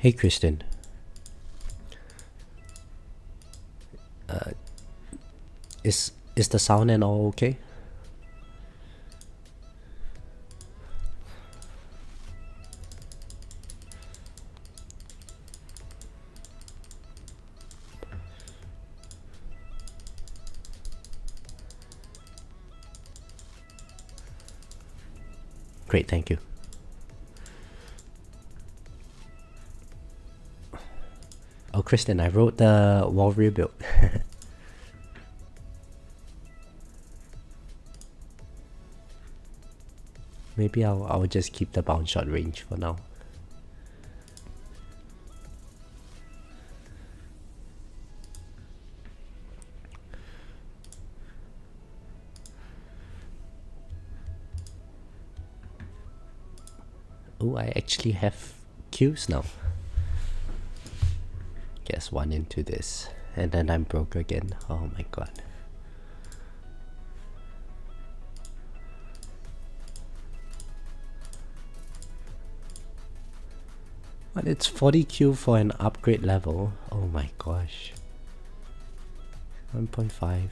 Hey Kristen. Is the sound and all okay? Great, thank you. Oh, Kristen, I wrote the wall rebuild. Maybe I'll just keep the bounce shot range for now. Oh, I actually have Qs now. Guess one into this, and then I'm broke again. Oh my god. But it's 40Q for an upgrade level. Oh my gosh. 1.5.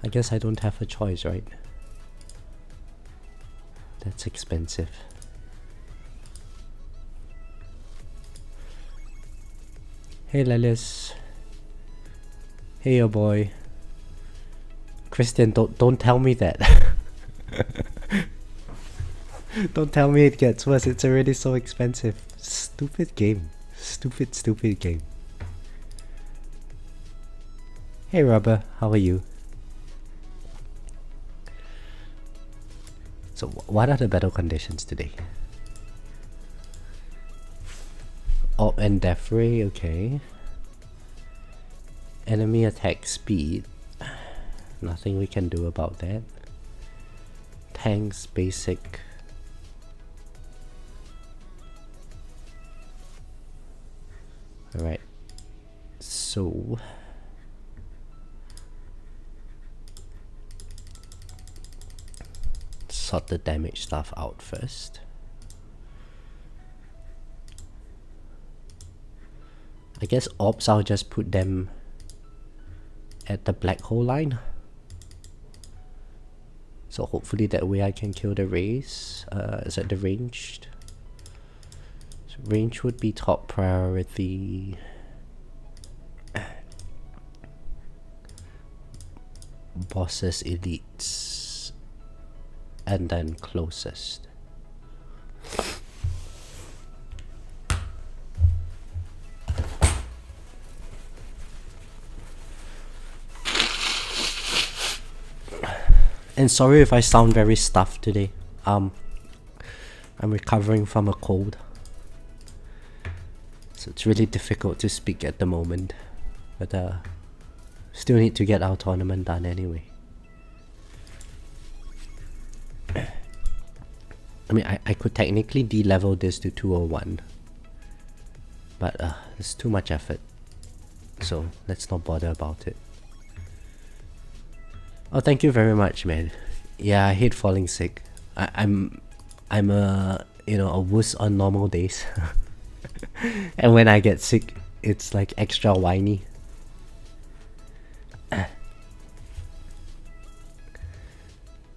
I guess I don't have a choice, right? That's expensive. Hey Lelis. Hey your boy. Christian, don't tell me that. Don't tell me it gets worse, it's already so expensive. Stupid game. Stupid game. Hey Rubber, how are you? So what are the battle conditions today? Oh, and Death Ray, okay. Enemy attack speed. Nothing we can do about that. Tanks, basic. Alright. So... sort the damage stuff out first. I guess orbs, I'll just put them at the black hole line. So hopefully that way I can kill the rays. Is that the ranged? So range would be top priority. Bosses, elites, and then closest. And sorry if I sound very stuffed today. I'm recovering from a cold, so it's really difficult to speak at the moment. But still need to get our tournament done anyway. I mean, I could technically de-level this to 201, but it's too much effort, so let's not bother about it. Oh, thank you very much, man. Yeah, I hate falling sick. I'm a a wuss on normal days, and when I get sick, it's like extra whiny.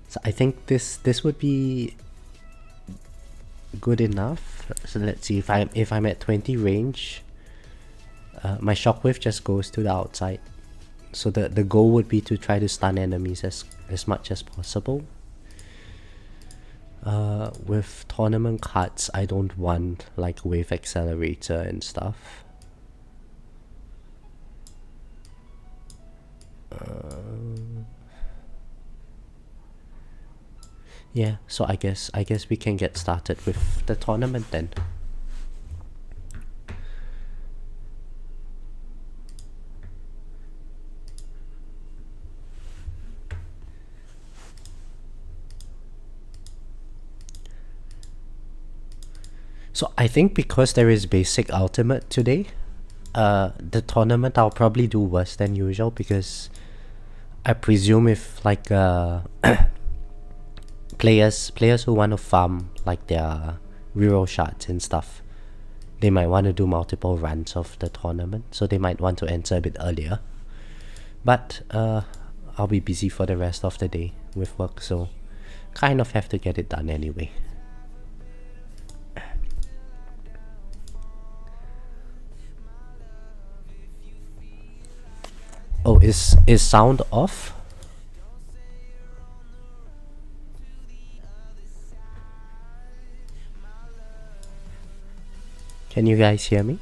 So I think this would be good enough. So let's see if I'm at 20 range. My shockwave just goes to the outside. So the goal would be to try to stun enemies as much as possible. With tournament cards, I don't want like wave accelerator and stuff. Yeah, so I guess we can get started with the tournament then. So I think because there is basic ultimate today, the tournament I'll probably do worse than usual, because I presume if like players who want to farm like their reroll shards and stuff, they might want to do multiple runs of the tournament, so they might want to enter a bit earlier. But I'll be busy for the rest of the day with work, so kind of have to get it done anyway. Oh, is sound off? Can you guys hear me?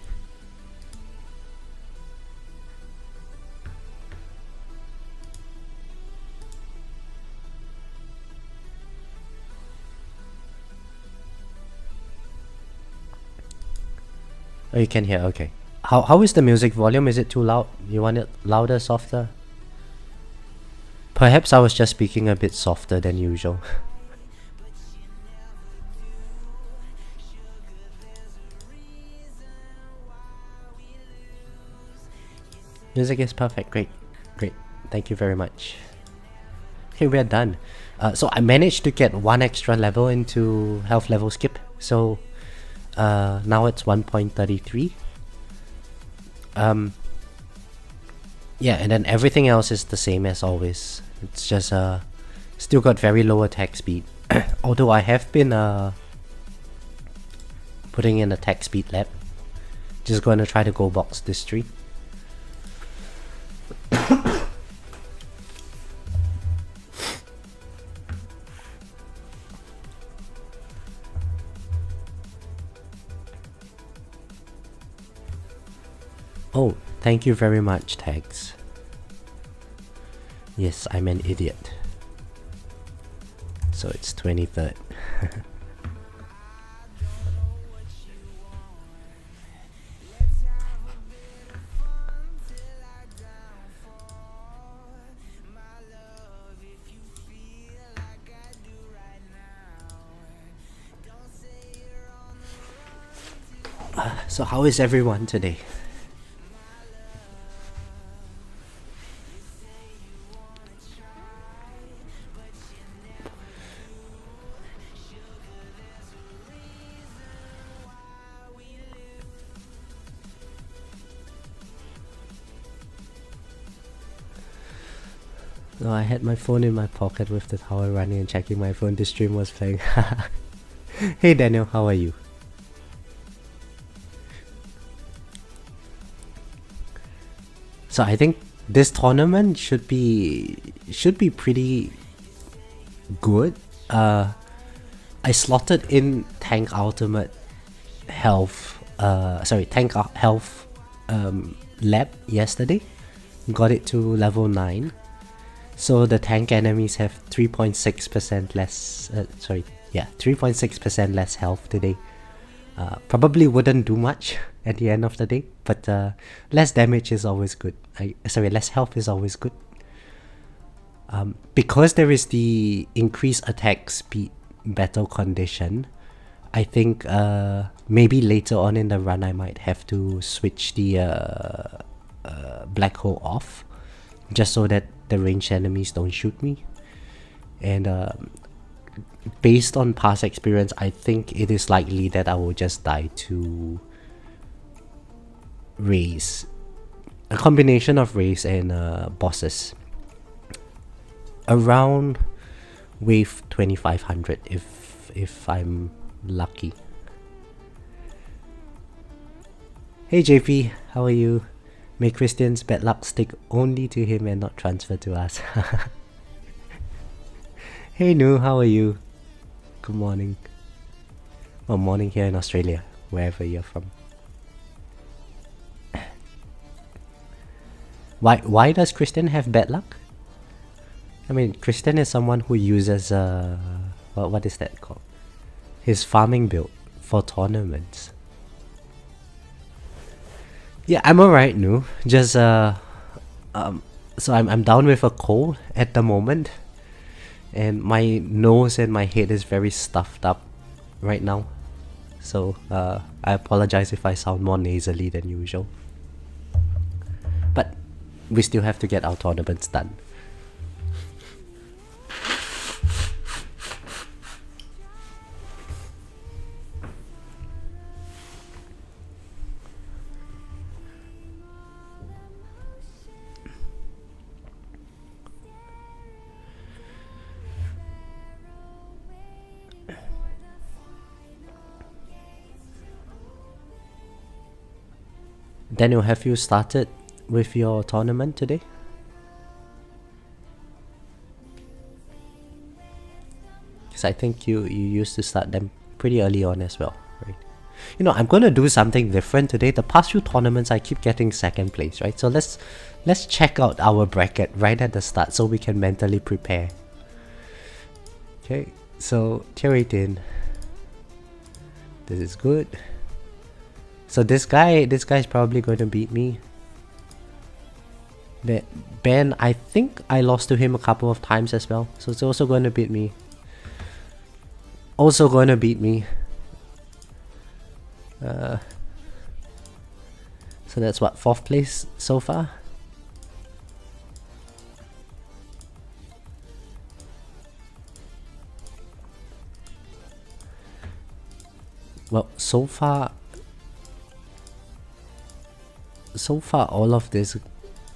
Oh, you can hear, okay. How is the music volume? Is it too loud? You want it louder, softer? Perhaps I was just speaking a bit softer than usual. Music is perfect. Great. Thank you very much. Okay, we're done. So I managed to get one extra level into health level skip. So now it's 1.33. Yeah, and then everything else is the same as always. It's just still got very low attack speed. Although I have been putting in attack speed lab. Just going to try to go box this tree. Oh, thank you very much, Tags. Yes, I'm an idiot. So it's 23rd. So how is everyone today? No, I had my phone in my pocket with the tower running and checking my phone. The stream was playing. Hey Daniel, how are you? So I think this tournament should be pretty good. I slotted in tank ultimate health. Tank health lab yesterday. Got it to level 9. So the tank enemies have 3.6% less. 3.6% less health today. Probably wouldn't do much at the end of the day, but less damage is always good. Less health is always good. Because there is the increased attack speed battle condition, I think maybe later on in the run I might have to switch the black hole off, just so that the ranged enemies don't shoot me. And based on past experience, I think it is likely that I will just die to raise. A combination of raise and bosses. Around wave 2500 if I'm lucky. Hey JP, how are you? May Christian's bad luck stick only to him and not transfer to us. Hey Nu, how are you? Good morning. Well, morning here in Australia, wherever you're from. Why does Christian have bad luck? I mean, Christian is someone who uses what is that called? His farming build for tournaments. Yeah, I'm alright, Nu. Just so I'm down with a cold at the moment, and my nose and my head is very stuffed up right now. So I apologize if I sound more nasally than usual. But we still have to get our tournaments done. Daniel, have you started with your tournament today? Because I think you used to start them pretty early on as well, right? You know, I'm gonna do something different today. The past few tournaments I keep getting second place, right? So let's check out our bracket right at the start so we can mentally prepare. Okay, so tier 18. This is good. So this guy's probably going to beat me. Ben, I think I lost to him a couple of times as well, so it's also going to beat me. Also going to beat me. So that's what, 4th place so far? Well, so far all of this,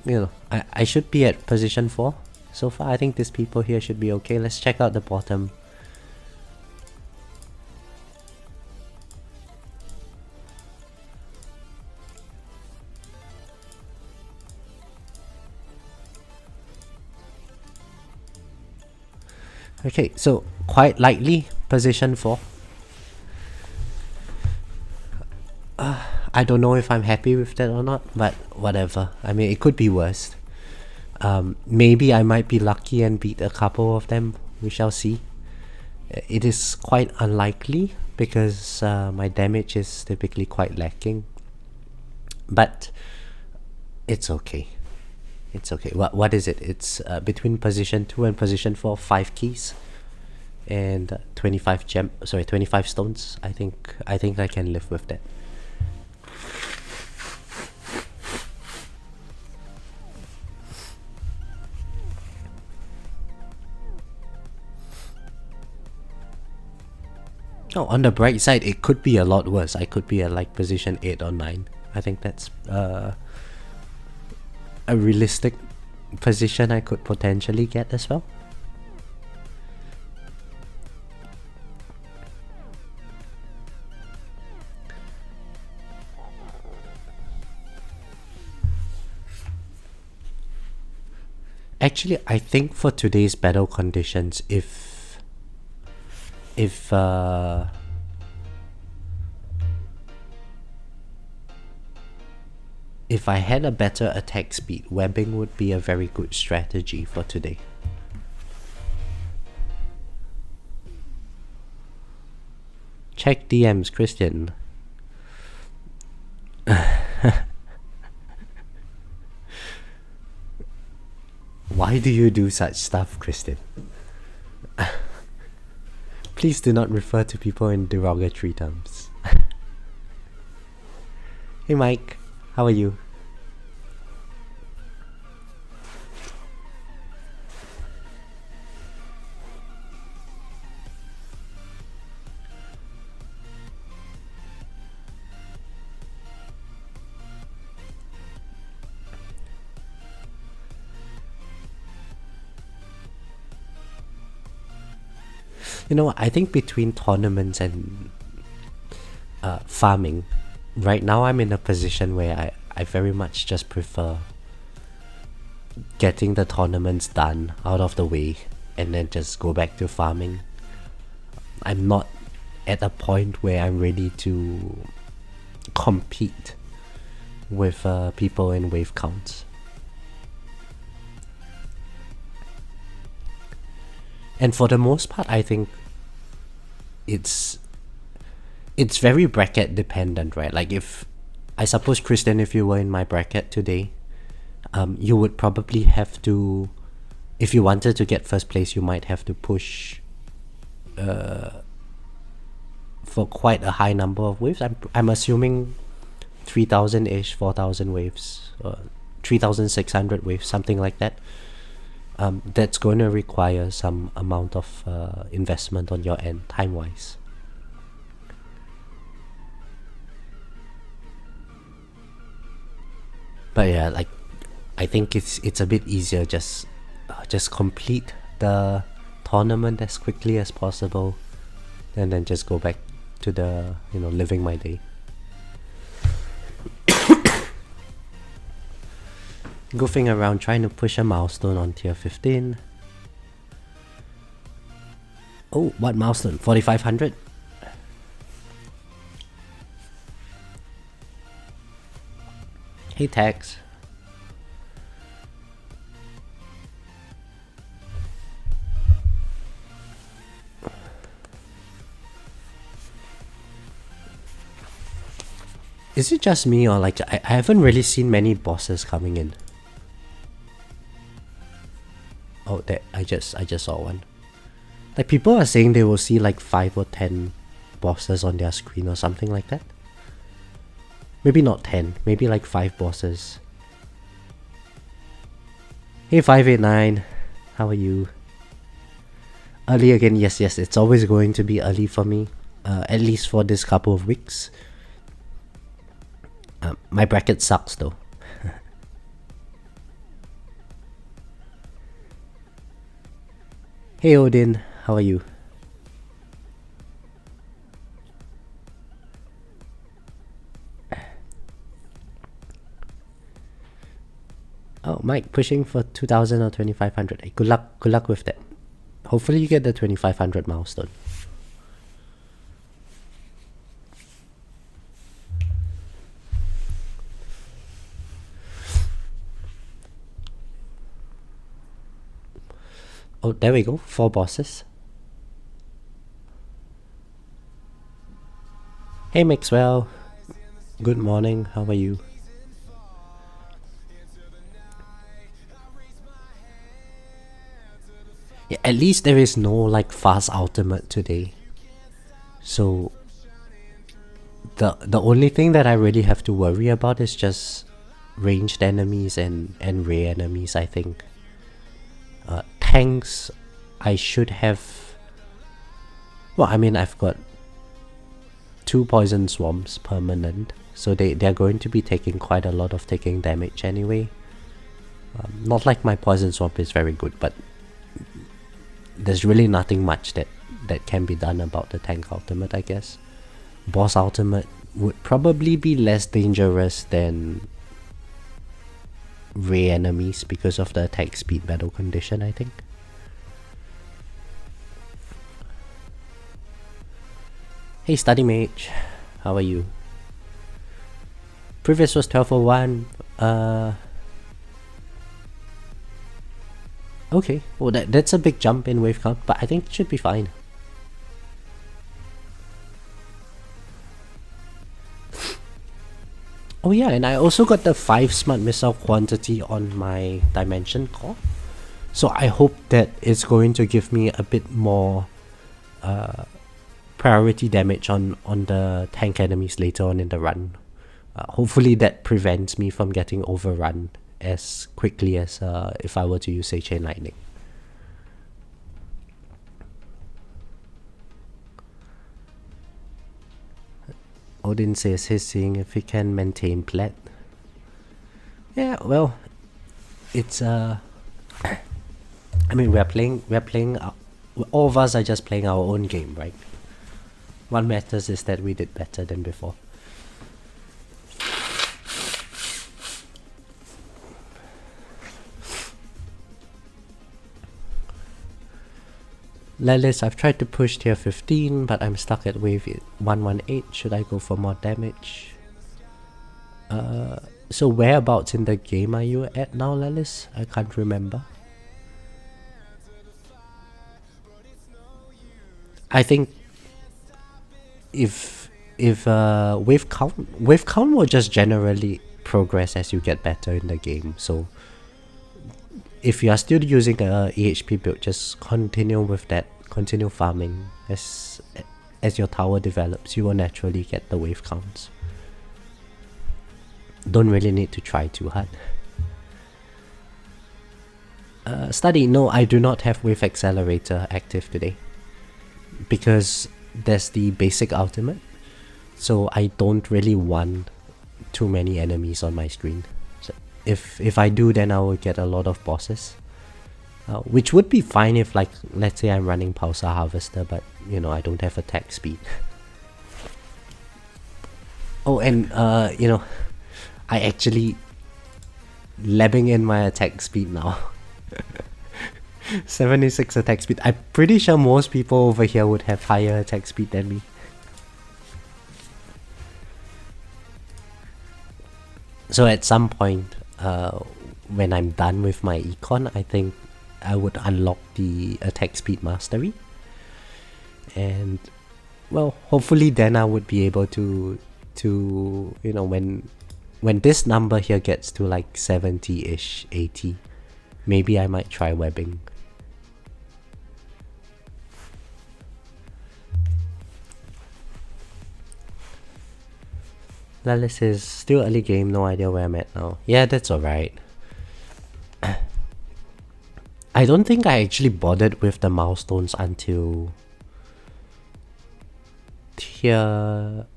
you know, I should be at position 4 so far. I think these people here should be okay. Let's check out the bottom. Okay, so quite likely position 4. I don't know if I'm happy with that or not, but whatever. I mean, it could be worse. Maybe I might be lucky and beat a couple of them. We shall see. It is quite unlikely because my damage is typically quite lacking. But it's okay. It's okay. What is it? It's between position 2 and position 4, 5 keys and 25 stones. I think I can live with that. Oh, on the bright side, it could be a lot worse. I could be at like position 8 or 9. I think that's a realistic position I could potentially get as well. Actually, I think for today's battle conditions, if I had a better attack speed, webbing would be a very good strategy for today. Check DMs, Christian. Why do you do such stuff, Christian? Please do not refer to people in derogatory terms. Hey Mike, how are you? You know what, I think between tournaments and farming, right now I'm in a position where I very much just prefer getting the tournaments done out of the way and then just go back to farming. I'm not at a point where I'm ready to compete with people in wave counts. And for the most part, I think it's very bracket dependent, right? Like I suppose, Christian, if you were in my bracket today, you would probably have to, if you wanted to get first place, you might have to push for quite a high number of waves. I'm assuming 3,000-ish, 4,000 waves, 3,600 waves, something like that. That's going to require some amount of investment on your end, time-wise. But yeah, like I think it's a bit easier just complete the tournament as quickly as possible, and then just go back to the living my day. Goofing around trying to push a milestone on tier 15. Oh, what milestone? 4500? Hey Tex. Is it just me, or like I haven't really seen many bosses coming in? Oh, that I just saw one. Like people are saying they will see like 5 or 10 bosses on their screen or something like that. Maybe not 10, maybe like 5 bosses. Hey 589, how are you? Early again, yes, it's always going to be early for me. At least for this couple of weeks. My bracket sucks though. Hey Odin, how are you? Oh, Mike, pushing for 2000 or 2500. Hey, good luck with that. Hopefully you get the 2500 milestone. Oh, there we go. 4 bosses. Hey Maxwell. Good morning. How are you? Yeah, at least there is no like fast ultimate today. So the only thing that I really have to worry about is just ranged enemies and ray enemies, I think. Tanks, I should have... Well, I mean, I've got 2 poison swarms permanent, so they're going to be taking quite a lot of taking damage anyway. Not like my poison swamp is very good, but there's really nothing much that can be done about the tank ultimate, I guess. Boss ultimate would probably be less dangerous than ray enemies because of the attack speed battle condition, I think. Hey Study Mage, how are you? Previous was 1201. Okay, well that's a big jump in wave count, but I think it should be fine. Oh yeah, and I also got the 5 smart missile quantity on my dimension core. So I hope that it's going to give me a bit more priority damage on the tank enemies later on in the run. Hopefully that prevents me from getting overrun as quickly as if I were to use say Chain Lightning. Odin says he's seeing if he can maintain plat. Yeah, well, it's I mean we're playing all of us are just playing our own game, right? What matters is that we did better than before. Lelis, I've tried to push tier 15, but I'm stuck at wave 118. Should I go for more damage? So whereabouts in the game are you at now, Lelis? I can't remember. I think if wave count will just generally progress as you get better in the game. So if you are still using a EHP build, just continue with that. Continue farming. As your tower develops, you will naturally get the wave counts. Don't really need to try too hard. Study, no, I do not have wave accelerator active today, because there's the basic ultimate, so I don't really want too many enemies on my screen. So if I do, then I will get a lot of bosses, which would be fine if, like, let's say I'm running Pulsar Harvester, but you know, I don't have attack speed. Oh, and you know, I actually lebbing in my attack speed now. 76 attack speed. I'm pretty sure most people over here would have higher attack speed than me. So at some point, when I'm done with my econ, I think I would unlock the attack speed mastery. And well, hopefully then I would be able to you know, when this number here gets to like 70-ish, 80, maybe I might try webbing. Lalis says, still early game, no idea where I'm at now. Yeah, that's alright. I don't think I actually bothered with the milestones until tier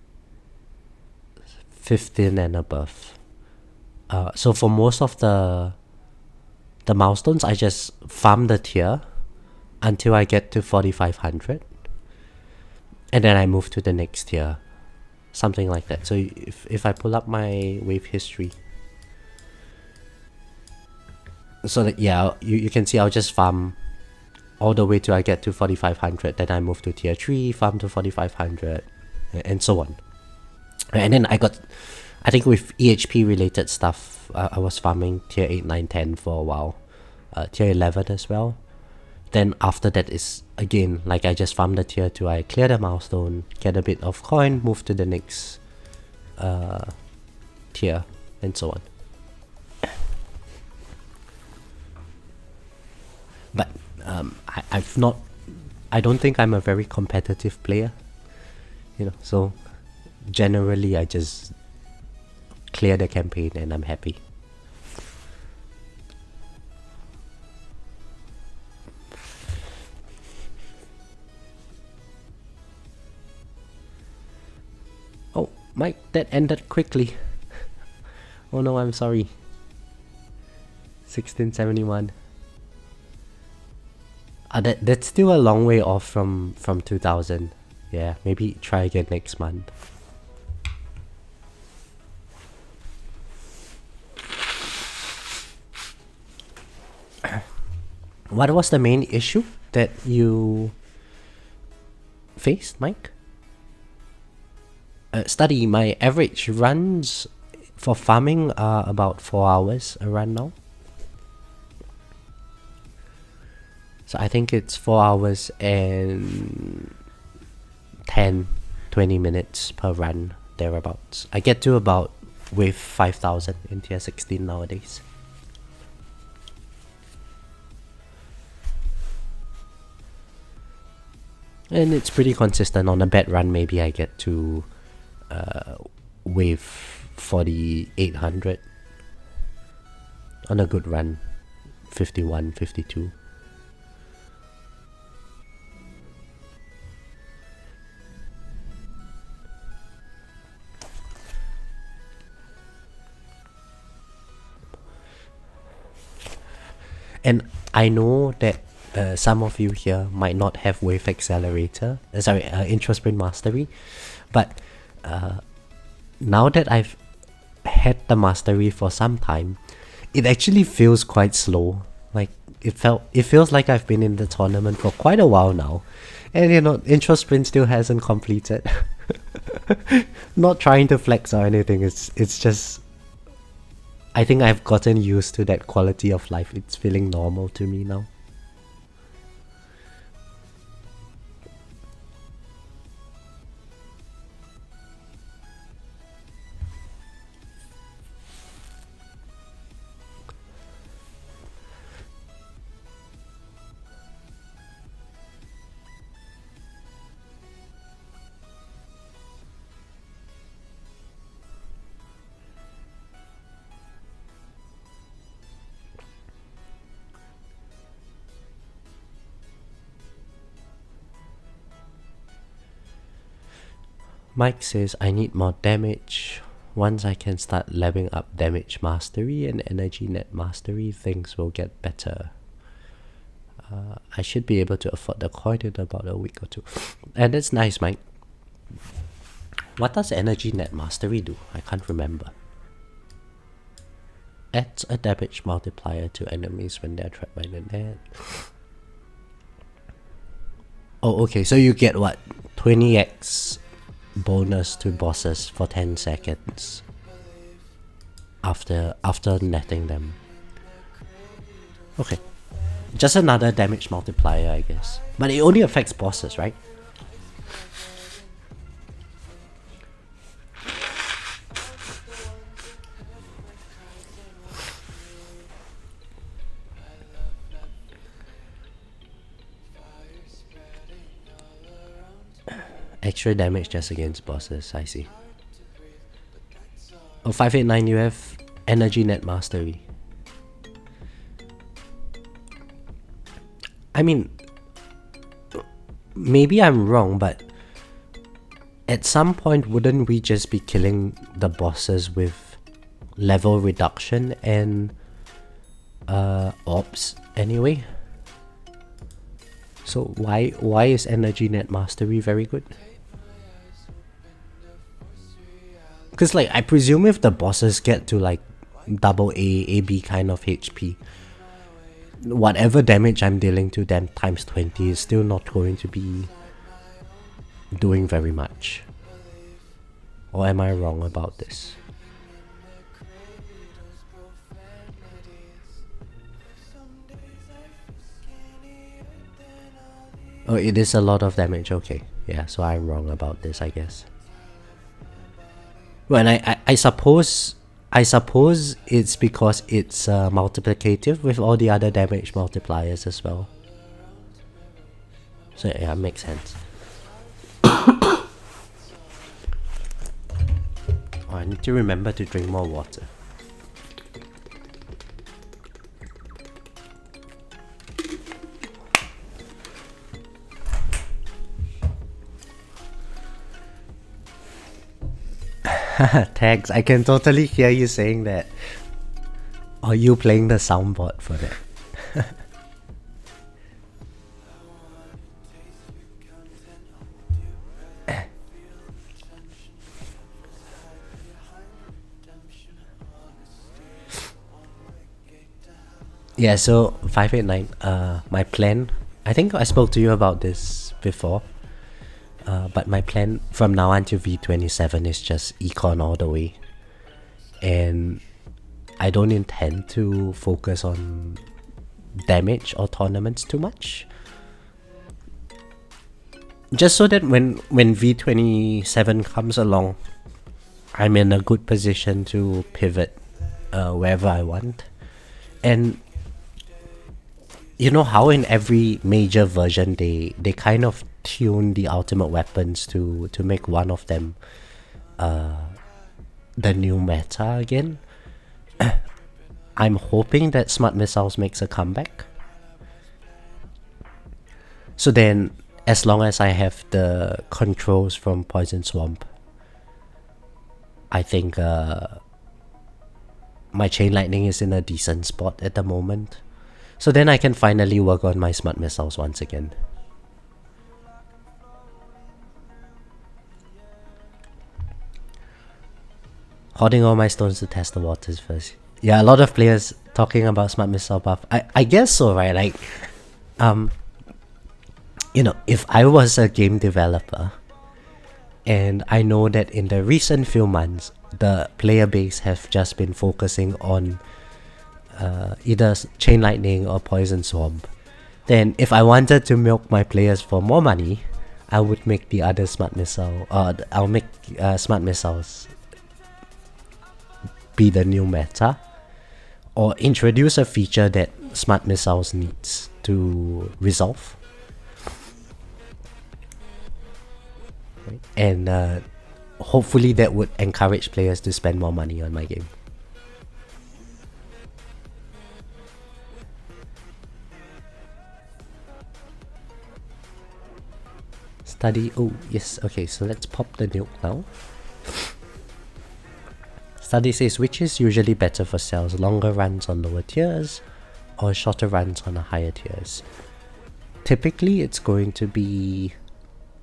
15 and above. So for most of the milestones, I just farm the tier until I get to 4500, and then I move to the next tier, something like that. So if I pull up my wave history, so that yeah, you can see I'll just farm all the way till I get to 4500, then I move to tier 3, farm to 4500, and so on. And then I think with EHP related stuff, I was farming tier 8, 9, 10 for a while, tier 11 as well. Then after that is again like I just farm the tier 2, I clear the milestone, get a bit of coin, move to the next tier, and so on. But I don't think I'm a very competitive player, you know, so generally I just clear the campaign and I'm happy. Oh, Mike, that ended quickly. Oh no, I'm sorry. 1671. That's still a long way off from 2000. Yeah, maybe try again next month. What was the main issue that you faced, Mike? Study, my average runs for farming are about 4 hours a run now. So I think it's 4 hours and 10-20 minutes per run, thereabouts. I get to about with 5000 in tier 16 nowadays. And it's pretty consistent. On a bad run, maybe I get to wave 4800. On a good run, 51, 52. And I know that some of you here might not have wave accelerator, intro sprint mastery, but now that I've had the mastery for some time, it actually feels quite slow. Like it feels like I've been in the tournament for quite a while now, and you know, intro sprint still hasn't completed. Not trying to flex or anything. It's just, I think I've gotten used to that quality of life. It's feeling normal to me now. Mike says, I need more damage. Once I can start leveling up damage mastery and energy net mastery, things will get better. I should be able to afford the coin in about a week or two. And that's nice, Mike. What does energy net mastery do? I can't remember. adds a damage multiplier to enemies when they're trapped by the net. Oh, okay, so you get what? 20x bonus to bosses for 10 seconds after netting them. Okay. Just another damage multiplier, I guess. But it only affects bosses, right? Extra damage just against bosses, I see. Oh, 589, you have Energy Net Mastery. I mean, maybe I'm wrong, but at some point wouldn't we just be killing the bosses with level reduction and orbs anyway? So why is Energy Net Mastery very good? Because like I presume if the bosses get to like double AB kind of HP, whatever damage I'm dealing to them times 20 is still not going to be doing very much. Or am I wrong about this? Oh, it is a lot of damage, okay. Yeah, so I'm wrong about this, I guess. Well, and I suppose it's because it's multiplicative with all the other damage multipliers as well. So yeah, it makes sense. Oh, I need to remember to drink more water. Tags, I can totally hear you saying that. Or you playing the soundboard for that. Yeah, so 589, my plan, I think I spoke to you about this before. But my plan from now on to V27 is just econ all the way. And I don't intend to focus on damage or tournaments too much. Just so that when V27 comes along, I'm in a good position to pivot wherever I want. And you know how in every major version they kind of tune the ultimate weapons to make one of them the new meta again? I'm hoping that Smart Missiles makes a comeback. So then, as long as I have the controls from Poison Swamp, I think my Chain Lightning is in a decent spot at the moment. So then I can finally work on my Smart Missiles once again. Hoarding all my stones to test the waters first. Yeah, a lot of players talking about Smart Missile buff. I guess so, right? Like, you know, if I was a game developer, and I know that in the recent few months, the player base have just been focusing on either Chain Lightning or Poison Swamp, then if I wanted to milk my players for more money, I would make the other Smart Missile, I'll make Smart Missiles be the new meta, or introduce a feature that Smart Missiles needs to resolve. Right? And hopefully that would encourage players to spend more money on my game. Study, oh yes, okay, so let's pop the nuke now. Study says, which is usually better for cells, longer runs on lower tiers or shorter runs on the higher tiers? Typically it's going to be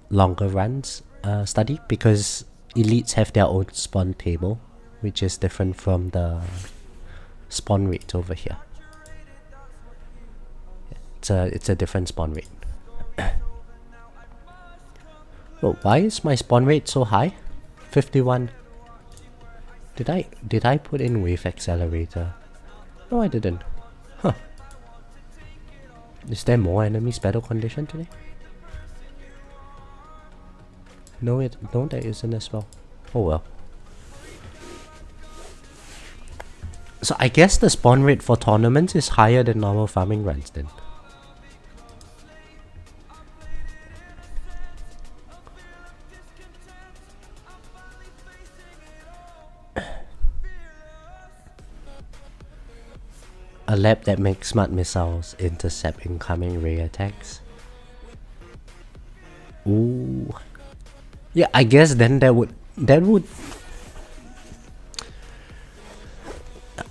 longer runs, Study, because elites have their own spawn table, which is different from the spawn rate over here. It's a different spawn rate. Oh, why is my spawn rate so high? 51. Did I put in wave accelerator? No, I didn't. Huh. Is there more enemies battle condition today? No, there isn't as well. Oh well. So I guess the spawn rate for tournaments is higher than normal farming runs then. A lab that makes smart missiles intercept incoming ray attacks. Ooh. Yeah, I guess then that would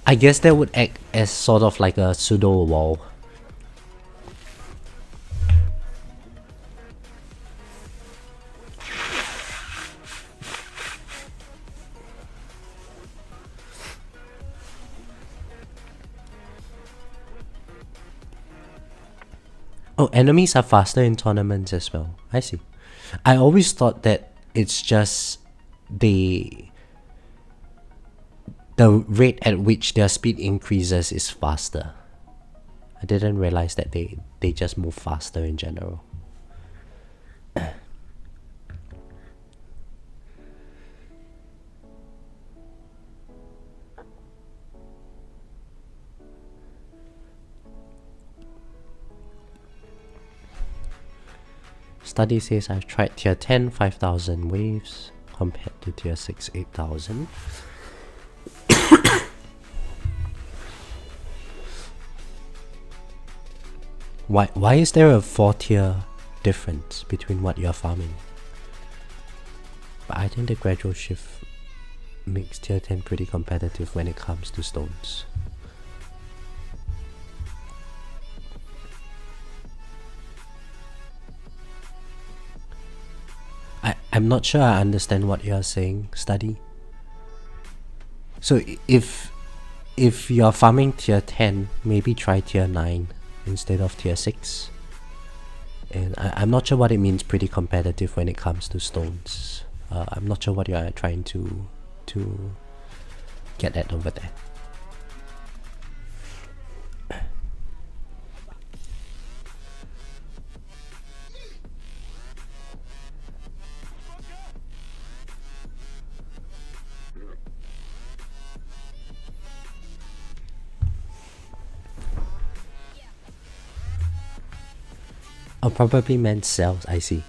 I guess that would act as sort of like a pseudo wall. Oh, enemies are faster in tournaments as well. I see. I always thought that it's just the rate at which their speed increases is faster. I didn't realize that they just move faster in general. Study says I've tried tier 10 5,000 waves compared to tier 6 8,000. Why is there a 4-tier difference between what you're farming? But I think the gradual shift makes tier 10 pretty competitive when it comes to stones. I'm not sure I understand what you're saying, Study. So if you're farming tier 10, maybe try tier 9 instead of tier 6. And I'm not sure what it means pretty competitive when it comes to stones. I'm not sure what you're trying to get at over there. Oh, probably meant cells, I see.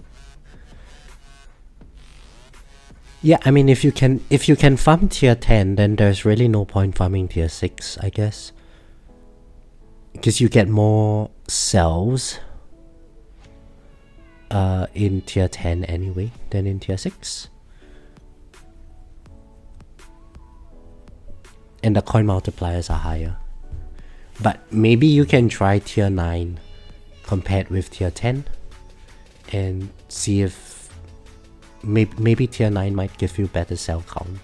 Yeah, I mean if you can farm tier 10, then there's really no point farming tier 6, I guess. Because you get more cells in tier 10 anyway than in tier 6. And the coin multipliers are higher. But maybe you can try tier 9 compared with tier 10 and see if maybe tier 9 might give you better cell count.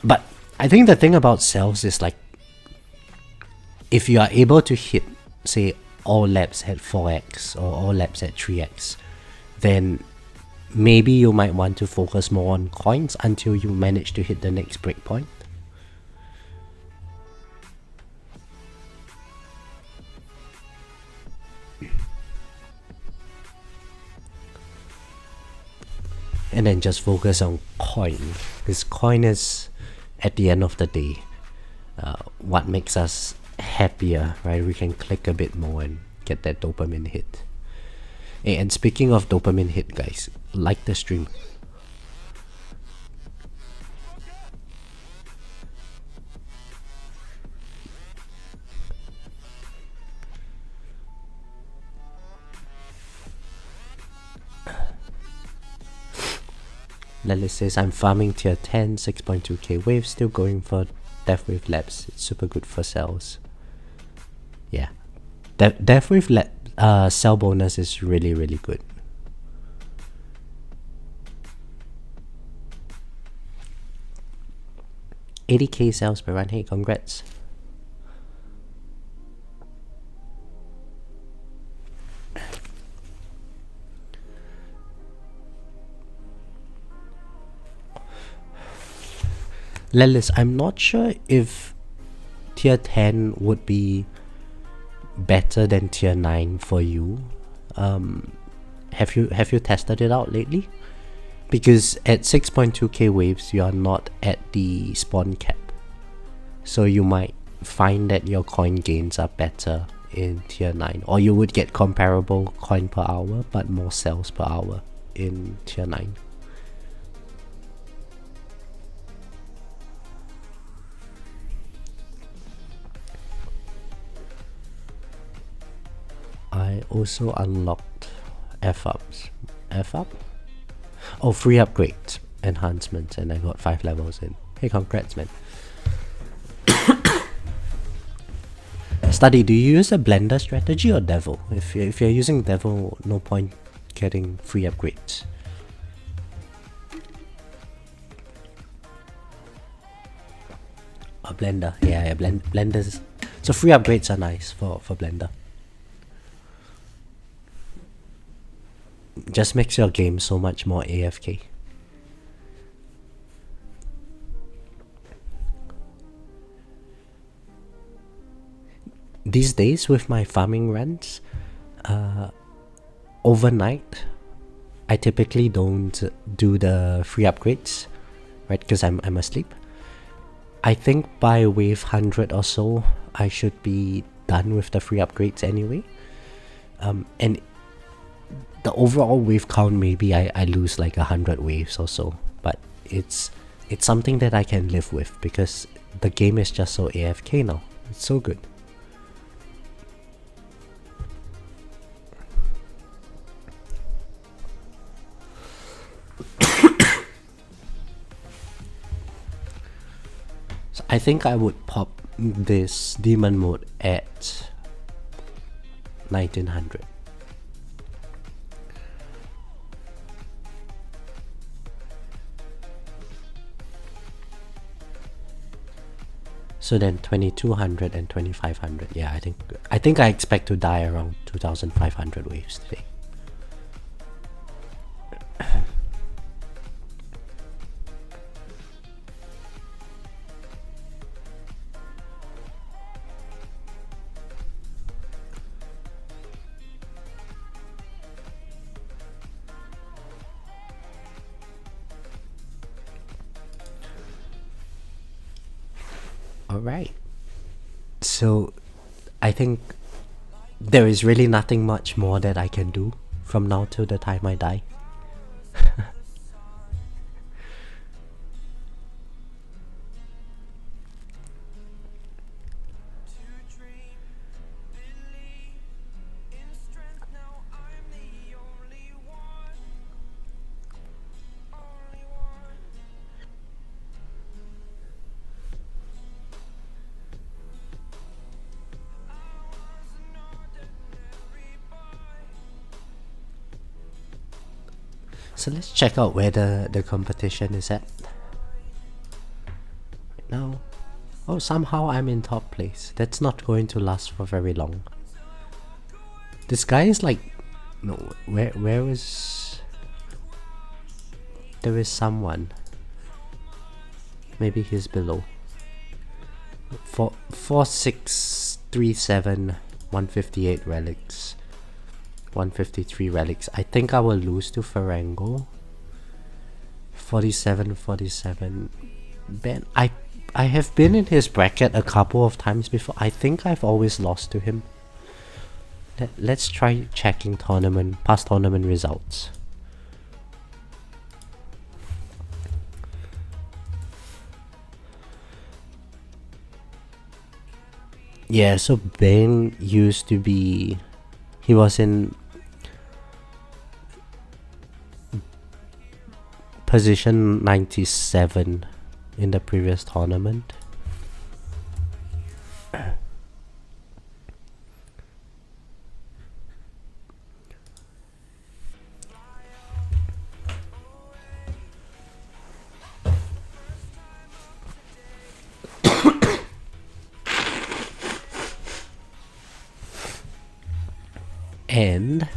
But I think the thing about cells is like if you are able to hit, say, all labs at 4x or all labs at 3x, then maybe you might want to focus more on coins until you manage to hit the next breakpoint. And then just focus on coin, because coin is, at the end of the day, what makes us happier, right? We can click a bit more and get that dopamine hit. Hey, and speaking of dopamine hit, guys, like the stream. Lily says, I'm farming tier 10, 6.2k waves, still going for Death Wave Labs. It's super good for cells. Yeah. Death Wave cell bonus is really, really good. $80k cells per run. Hey, congrats. Lelis, I'm not sure if tier 10 would be better than tier 9 for you. Have you tested it out lately? Because at 6.2k waves, you are not at the spawn cap. So you might find that your coin gains are better in tier 9. Or you would get comparable coin per hour, but more cells per hour in tier 9. I also unlocked F-ups. F-up? Oh, free upgrades, enhancements, and I got 5 levels in. Hey, congrats, man. Study, do you use a blender strategy or devil? If you're using devil, no point getting free upgrades. A blender, yeah, blenders. So free upgrades are nice for blender. Just makes your game so much more AFK. These days with my farming runs, overnight, I typically don't do the free upgrades, right? Because I'm asleep. I think by wave 100 or so, I should be done with the free upgrades anyway. And the overall wave count, maybe I lose like 100 waves or so, but it's something that I can live with because the game is just so AFK now. It's so good. So I think I would pop this demon mode at 1900. So then 2200 and 2500. Yeah, I think I expect to die around 2500 waves today. Alright. So I think there is really nothing much more that I can do from now till the time I die. So let's check out where the competition is at. Right now. Oh, somehow I'm in top place. That's not going to last for very long. This guy is like... No, where is... There is someone. Maybe he's below. 4637 158 relics. 153 relics. I think I will lose to Farango. 47. Ben, I have been in his bracket a couple of times before. I think I've always lost to him. Let's try checking past tournament results. Yeah, so Ben used to be... He was in position 97 in the previous tournament. And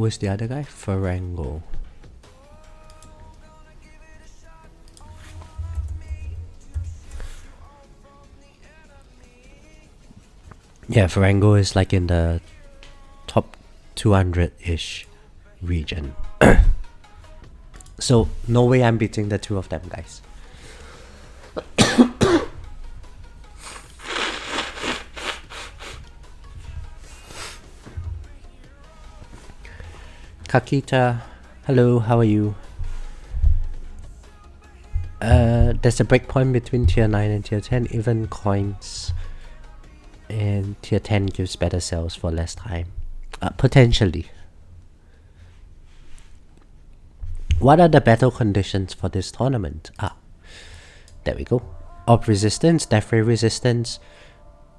Who was the other guy? Farango. Yeah, Farango is like in the top 200-ish region. So, no way I'm beating the two of them, guys. Kakita, hello, how are you? There's a breakpoint between tier 9 and tier 10. Even coins and tier 10 gives better sales for less time. Potentially. What are the battle conditions for this tournament? There we go. Orb Resistance, Death Ray Resistance,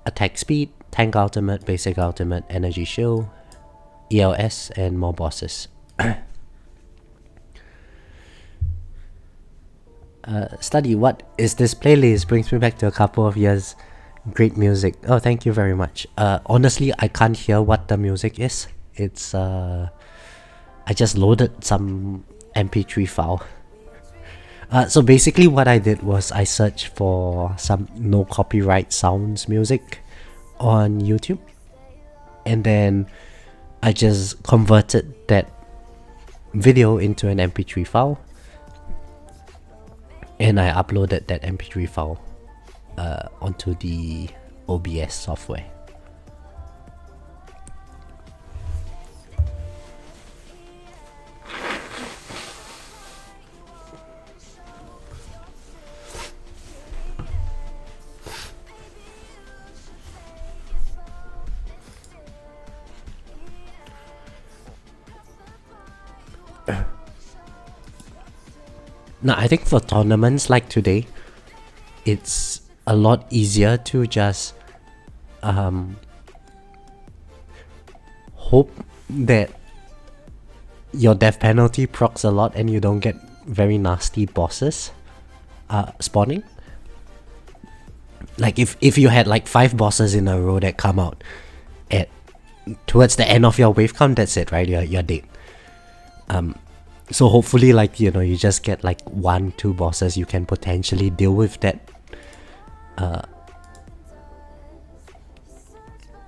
Attack Speed, Tank Ultimate, Basic Ultimate, Energy Shield, ELS, and more bosses. Study, what is this playlist? Brings me back to a couple of years. Great music. Oh, thank you very much. Honestly, I can't hear what the music is. It's I just loaded some MP3 file. So basically what I did was I searched for some no copyright sounds music on YouTube, and then I just converted that video into an MP3 file, and I uploaded that MP3 file onto the OBS software. Now, I think for tournaments like today, it's a lot easier to just hope that your death penalty procs a lot and you don't get very nasty bosses spawning. Like if you had like 5 bosses in a row that come out at towards the end of your wave count, that's it, right? You're dead. So hopefully, like, you know, you just get like 1-2 bosses you can potentially deal with that.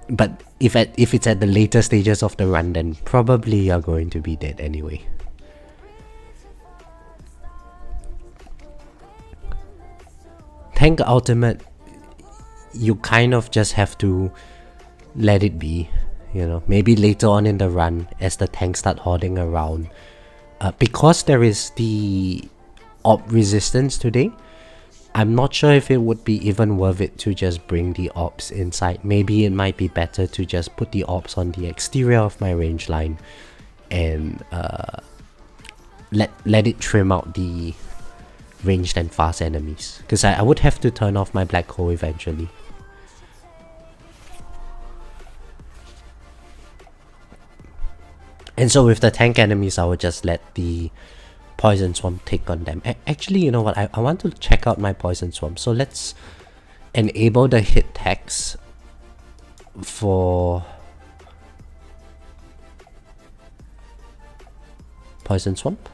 But if it's at the later stages of the run, then probably you're going to be dead anyway. Tank Ultimate, you kind of just have to let it be, you know. Maybe later on in the run, as the tanks start hoarding around, because there is the Orb Resistance today, I'm not sure if it would be even worth it to just bring the orbs inside. Maybe it might be better to just put the orbs on the exterior of my range line and let it trim out the ranged and fast enemies, because I would have to turn off my black hole eventually. And so with the tank enemies, I would just let the Poison Swamp take on them. Actually, you know what? I want to check out my Poison Swamp. So let's enable the hit tags for Poison Swamp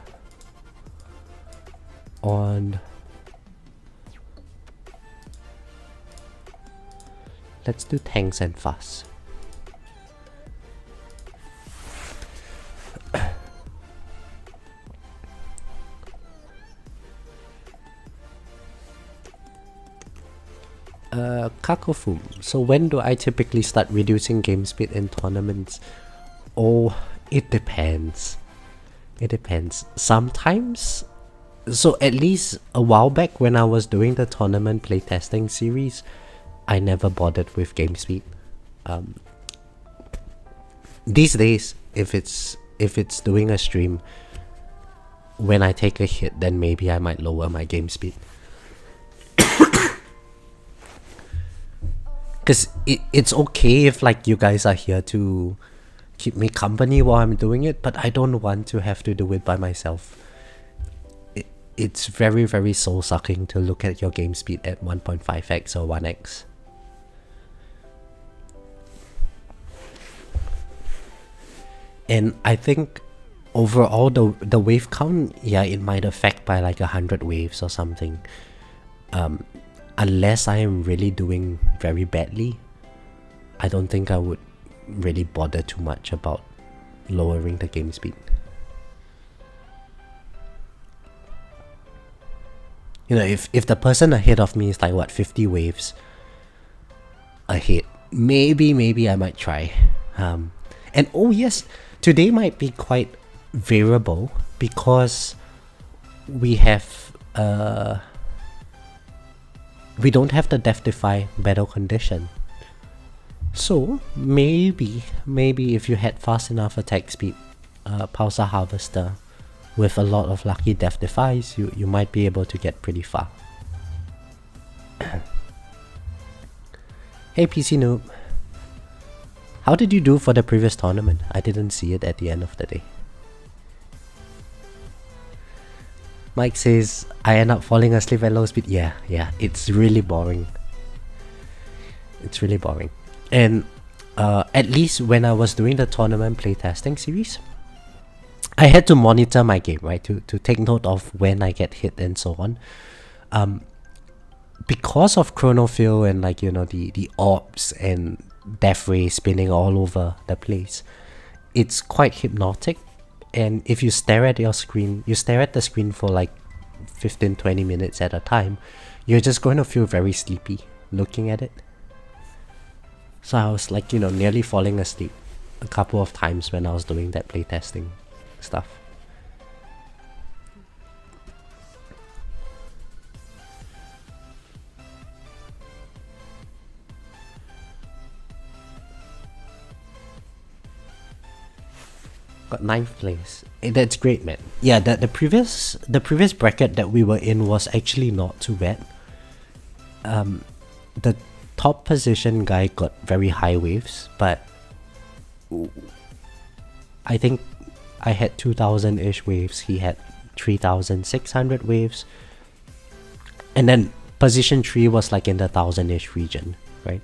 on... Let's do tanks and fast. Kakofum. So when do I typically start reducing game speed in tournaments? Oh, it depends. It depends. Sometimes, so at least a while back when I was doing the tournament playtesting series, I never bothered with game speed. These days, if it's doing a stream, when I take a hit, then maybe I might lower my game speed. Because it's okay if like you guys are here to keep me company while I'm doing it, but I don't want to have to do it by myself. It's very, very soul-sucking to look at your game speed at 1.5x or 1x. And I think overall the wave count, yeah, it might affect by like 100 waves or something. Unless I am really doing very badly, I don't think I would really bother too much about lowering the game speed. You know, if the person ahead of me is like what, 50 waves ahead, maybe I might try. And oh yes, today might be quite variable because we have we don't have the Death Defy battle condition. So maybe if you had fast enough attack speed, Pulsar Harvester with a lot of lucky Death Defies, you might be able to get pretty far. Hey PC Noob, how did you do for the previous tournament? I didn't see it at the end of the day. Mike says, I end up falling asleep at low speed. Yeah, it's really boring. It's really boring. And at least when I was doing the tournament playtesting series, I had to monitor my game, right? To take note of when I get hit and so on. Because of Chronophil and like, you know, the orbs and Death Ray spinning all over the place, it's quite hypnotic. And if you stare at your screen, you stare at the screen for like 15-20 minutes at a time, you're just going to feel very sleepy looking at it. So I was like, you know, nearly falling asleep a couple of times when I was doing that playtesting stuff. Got 9th place. That's great, man. Yeah, the previous bracket that we were in was actually not too bad. The top position guy got very high waves, but I think I had 2,000-ish waves. He had 3,600 waves, and then position 3 was like in the 1,000-ish region, right?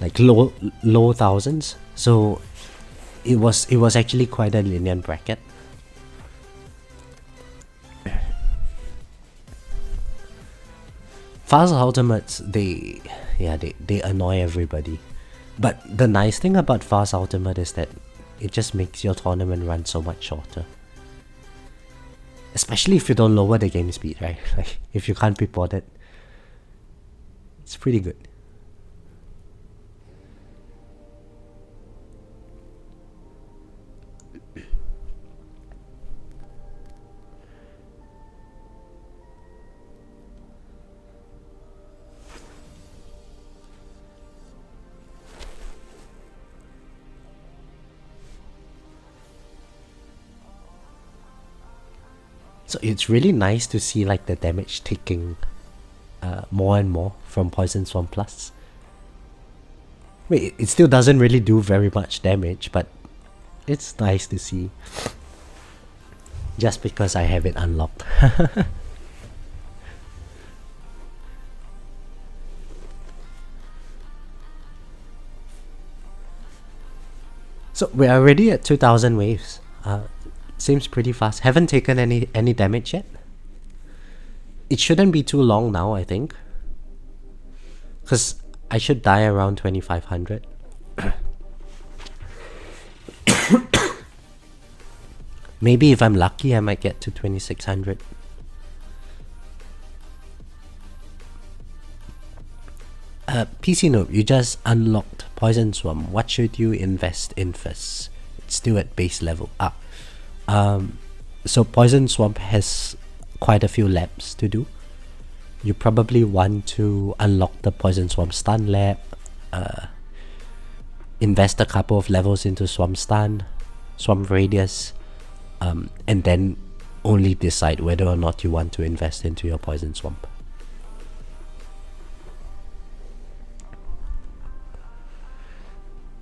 Like low thousands. So it was actually quite a lenient bracket. Fast ultimates, they annoy everybody. But the nice thing about fast ultimate is that it just makes your tournament run so much shorter. Especially if you don't lower the game speed, right? Like if you can't be bothered, it's pretty good. So it's really nice to see like the damage ticking more and more from Poison Swarm Plus. Wait, it still doesn't really do very much damage, but it's nice to see. Just because I have it unlocked. So we're already at 2,000 waves. Seems pretty fast. Haven't taken any damage yet. It shouldn't be too long now, I think. Because I should die around 2,500. Maybe if I'm lucky, I might get to 2,600. PC Noob, you just unlocked Poison Swarm. What should you invest in first? It's still at base level. So Poison Swamp has quite a few labs to do. You probably want to unlock the Poison Swamp Stun lab, invest a couple of levels into Swamp Stun, Swamp Radius, and then only decide whether or not you want to invest into your Poison Swamp.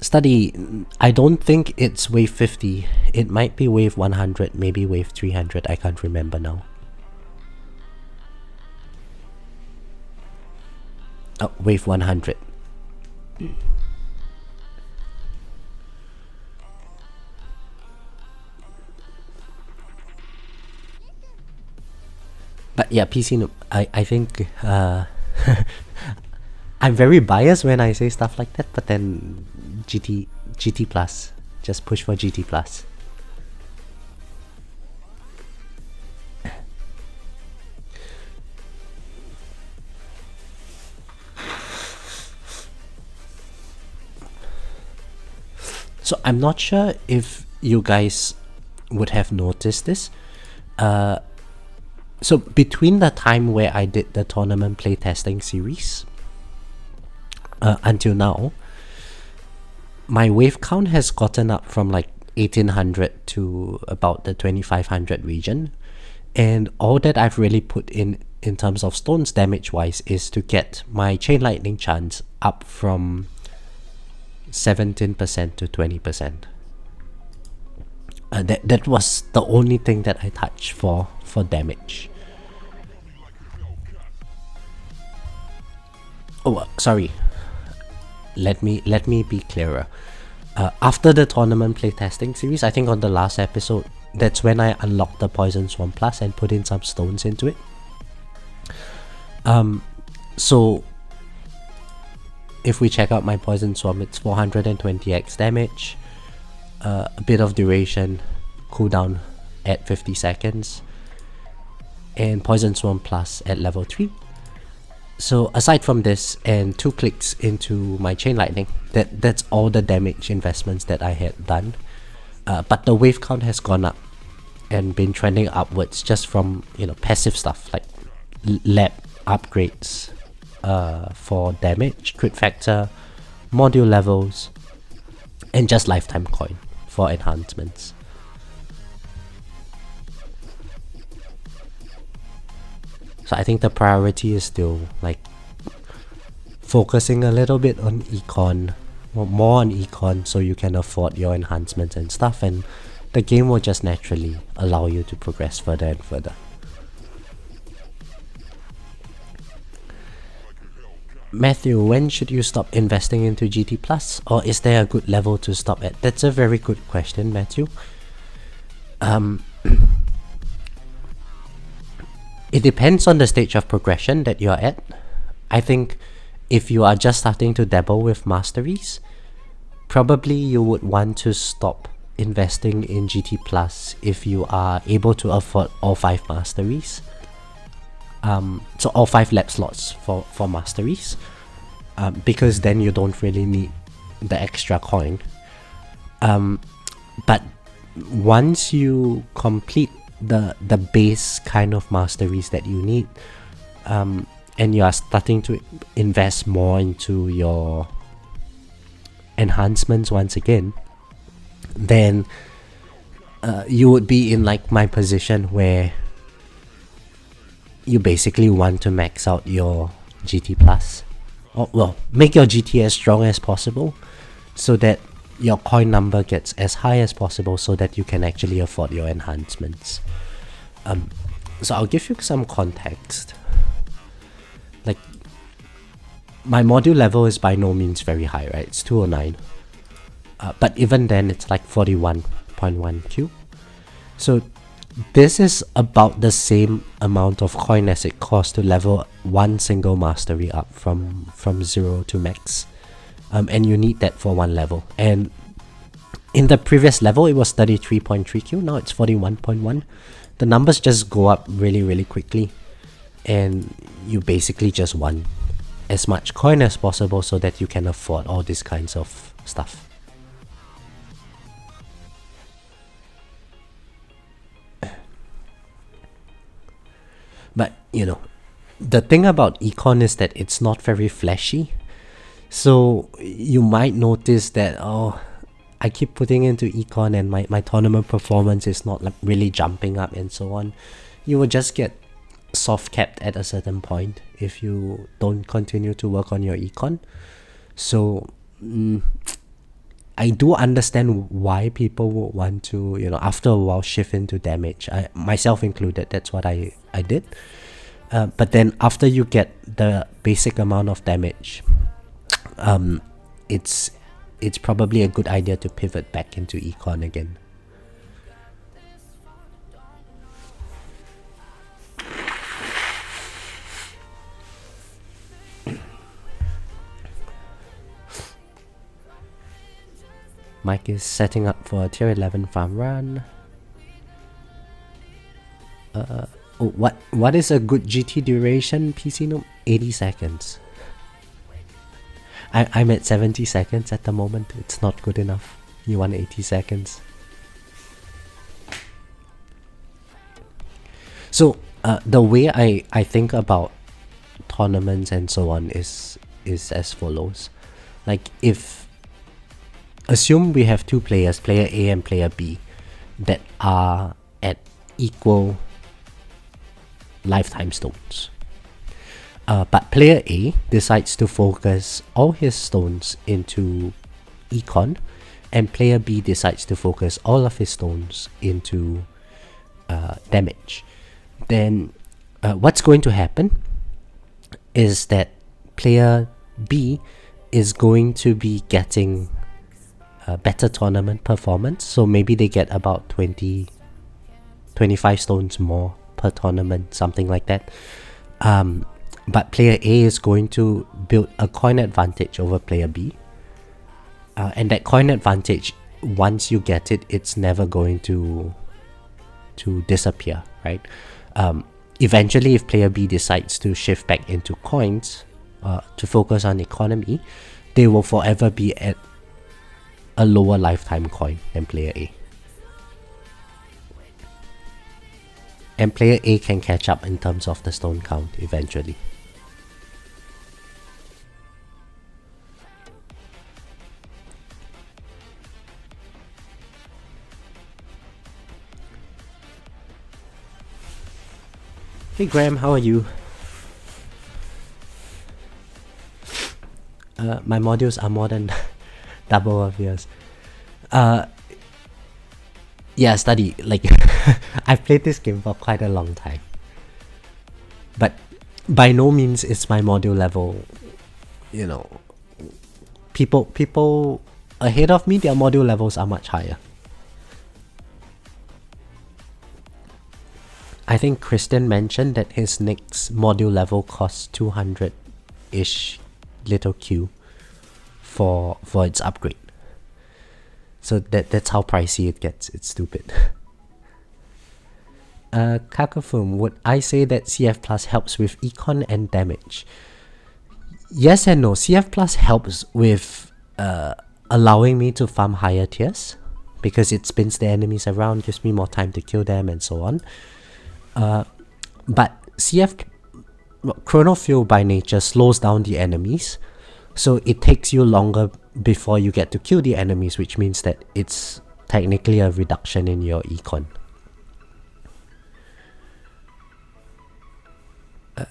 Study, I don't think it's wave 50. It might be wave 100, maybe wave 300. I can't remember now. Oh, wave 100. But yeah, PC noob, I think I'm very biased when I say stuff like that, but then GT plus, just push for GT plus. So I'm not sure if you guys would have noticed this. So between the time where I did the tournament playtesting series until now, my wave count has gotten up from like 1800 to about the 2500 region, and all that I've really put in terms of stones damage wise is to get my chain lightning chance up from 17% to 20%. That was the only thing that I touched for damage. Oh, sorry. Let me be clearer. After the tournament playtesting series, I think on the last episode, that's when I unlocked the Poison Swarm Plus and put in some stones into it. So if we check out my Poison Swarm, it's 420x damage, a bit of duration, cooldown at 50 seconds, and Poison Swarm Plus at level 3. So aside from this and 2 clicks into my Chain Lightning, that's all the damage investments that I had done. But the wave count has gone up and been trending upwards just from, you know, passive stuff like lab upgrades for damage, crit factor, module levels, and just lifetime coin for enhancements. So I think the priority is still like focusing a little bit on econ, more on econ, so you can afford your enhancements and stuff, and the game will just naturally allow you to progress further and further. Matthew, when should you stop investing into GT Plus, or is there a good level to stop at? That's a very good question, Matthew. It depends on the stage of progression that you're at. I think if you are just starting to dabble with masteries, probably you would want to stop investing in GT Plus if you are able to afford all 5 masteries. So all 5 lab slots for masteries, because then you don't really need the extra coin. But once you complete the base kind of masteries that you need, and you are starting to invest more into your enhancements once again, then you would be in like my position where you basically want to max out your GT Plus, or well, make your GT as strong as possible so that your coin number gets as high as possible so that you can actually afford your enhancements. So I'll give you some context. Like, my module level is by no means very high, right? It's 209. But even then, it's like 41.1 Q. So this is about the same amount of coin as it costs to level one single mastery up from 0 to max. And you need that for one level. And in the previous level, it was 33.3 Q. Now it's 41.1. The numbers just go up really, really quickly. And you basically just want as much coin as possible so that you can afford all these kinds of stuff. But, you know, the thing about econ is that it's not very flashy. So you might notice that, oh, I keep putting into econ and my tournament performance is not like really jumping up and so on. You will just get soft capped at a certain point if you don't continue to work on your econ. So I do understand why people would want to, you know, after a while shift into damage. I, myself included, that's what I did. But then after you get the basic amount of damage, it's probably a good idea to pivot back into econ again. Mike is setting up for a tier 11 farm run. What is a good GT duration, PC Noob? 80 seconds. I'm at 70 seconds at the moment. It's not good enough. You want 80 seconds. So the way I think about tournaments and so on is as follows. Like, assume we have two players, player A and player B, that are at equal lifetime stones. But player A decides to focus all his stones into econ, and player B decides to focus all of his stones into damage. Then what's going to happen is that player B is going to be getting better tournament performance. So maybe they get about 25 stones more per tournament, something like that. But player A is going to build a coin advantage over player B. And that coin advantage, once you get it, it's never going to disappear, right? Eventually, if player B decides to shift back into coins to focus on economy, they will forever be at a lower lifetime coin than player A. And player A can catch up in terms of the stone count eventually. Hey Graham, how are you? My modules are more than double of yours. Yeah, study. Like, I've played this game for quite a long time. But by no means is my module level, you know, people ahead of me, their module levels are much higher. I think Christian mentioned that his next module level costs 200-ish little Q for its upgrade. So that's how pricey it gets. It's stupid. Kakafum, would I say that CF Plus helps with econ and damage? Yes and no. CF Plus helps with allowing me to farm higher tiers, because it spins the enemies around, gives me more time to kill them and so on. But CF Chronofuel by nature slows down the enemies, so it takes you longer before you get to kill the enemies, which means that it's technically a reduction in your econ.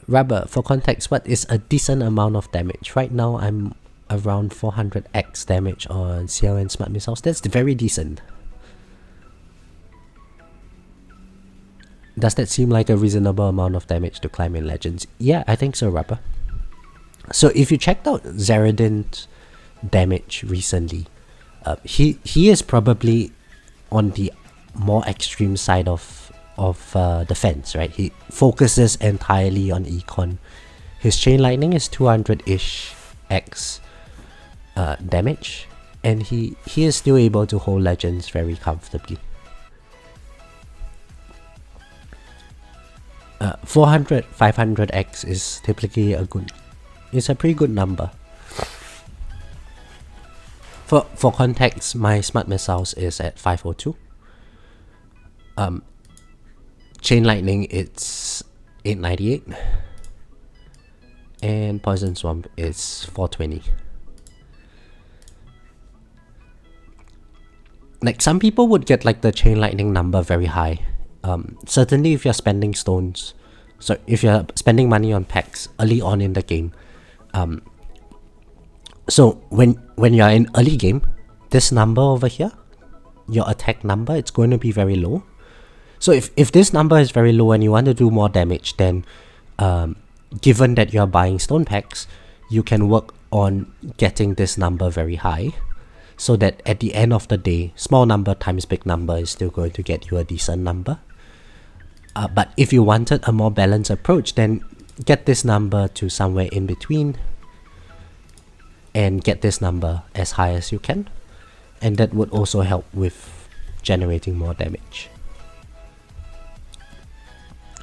Rubber, for context, what is a decent amount of damage? Right now I'm around 400x damage on CL and Smart Missiles. That's very decent. Does that seem like a reasonable amount of damage to climb in Legends? Yeah, I think so, Rubber. So if you checked out Zeradin's damage recently, he is probably on the more extreme side of the fence, right? He focuses entirely on econ. His Chain Lightning is 200-ish x damage, and he is still able to hold Legends very comfortably. 400, 500x is typically it's a pretty good number. For context, my Smart Missiles is at 502. Chain Lightning, it's 898. And Poison Swamp is 420. Like, some people would get like the Chain Lightning number very high. Certainly if you're spending stones, so if you're spending money on packs early on in the game, so when you're in early game, this number over here, your attack number, it's going to be very low. So if this number is very low and you want to do more damage, then given that you're buying stone packs, you can work on getting this number very high, so that at the end of the day, small number times big number is still going to get you a decent number. But if you wanted a more balanced approach, then get this number to somewhere in between and get this number as high as you can. and that would also help with generating more damage.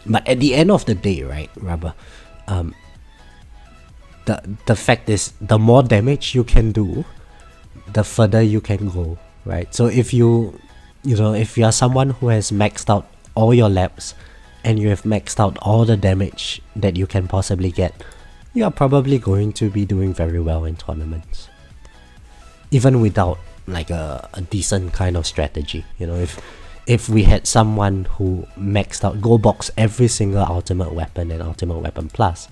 But at the end of the day, right, Rubber, the fact is, the more damage you can do, the further you can go, right? So if you are someone who has maxed out all your labs and you have maxed out all the damage that you can possibly get, you are probably going to be doing very well in tournaments, even without like a decent kind of strategy. If we had someone who maxed out Gold Box every single ultimate weapon and ultimate weapon plus,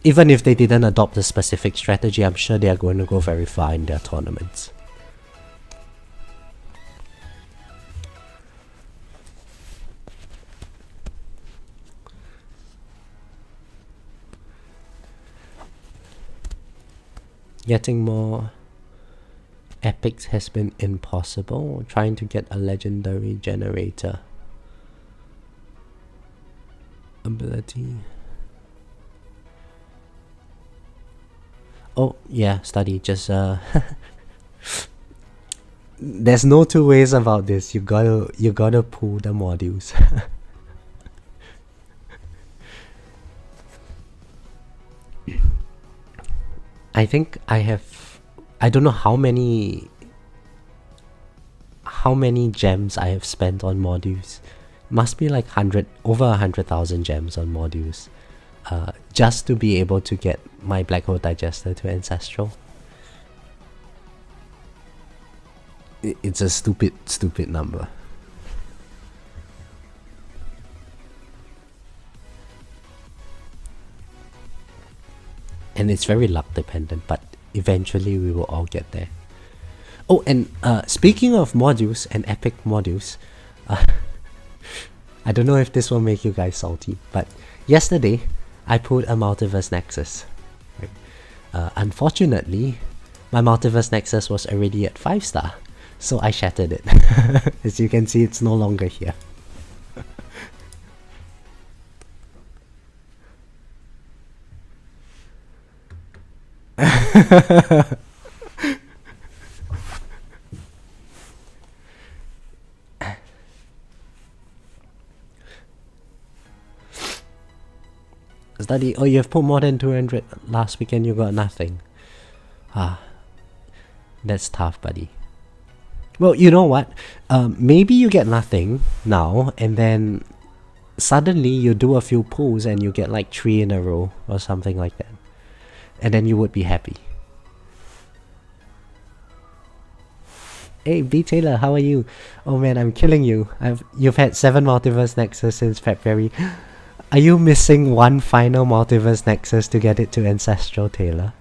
even if they didn't adopt a specific strategy, I'm sure they are going to go very far in their tournaments. Getting more epics has been impossible. Trying to get a legendary generator ability. Oh yeah, study. Just there's no two ways about this. You gotta pull the modules. I think I don't know how many gems I have spent on modules. Must be like over 100,000 gems on modules, just to be able to get my Black Hole Digester to Ancestral. It's a stupid number. And it's very luck dependent, but eventually we will all get there. Oh, and speaking of modules and epic modules, I don't know if this will make you guys salty, but yesterday I pulled a Multiverse Nexus. Right? Unfortunately, my Multiverse Nexus was already at 5-star, so I shattered it. As you can see, it's no longer here. Study. Oh, you have put more than 200 last weekend. You got nothing. That's tough, buddy. Well, you know what? Maybe you get nothing now, and then suddenly you do a few pulls and you get like 3 in a row or something like that, and then you would be happy. Hey, B Taylor, how are you? Oh man, I'm killing you. You've had 7 Multiverse Nexus since February. Are you missing one final Multiverse Nexus to get it to Ancestral, Taylor?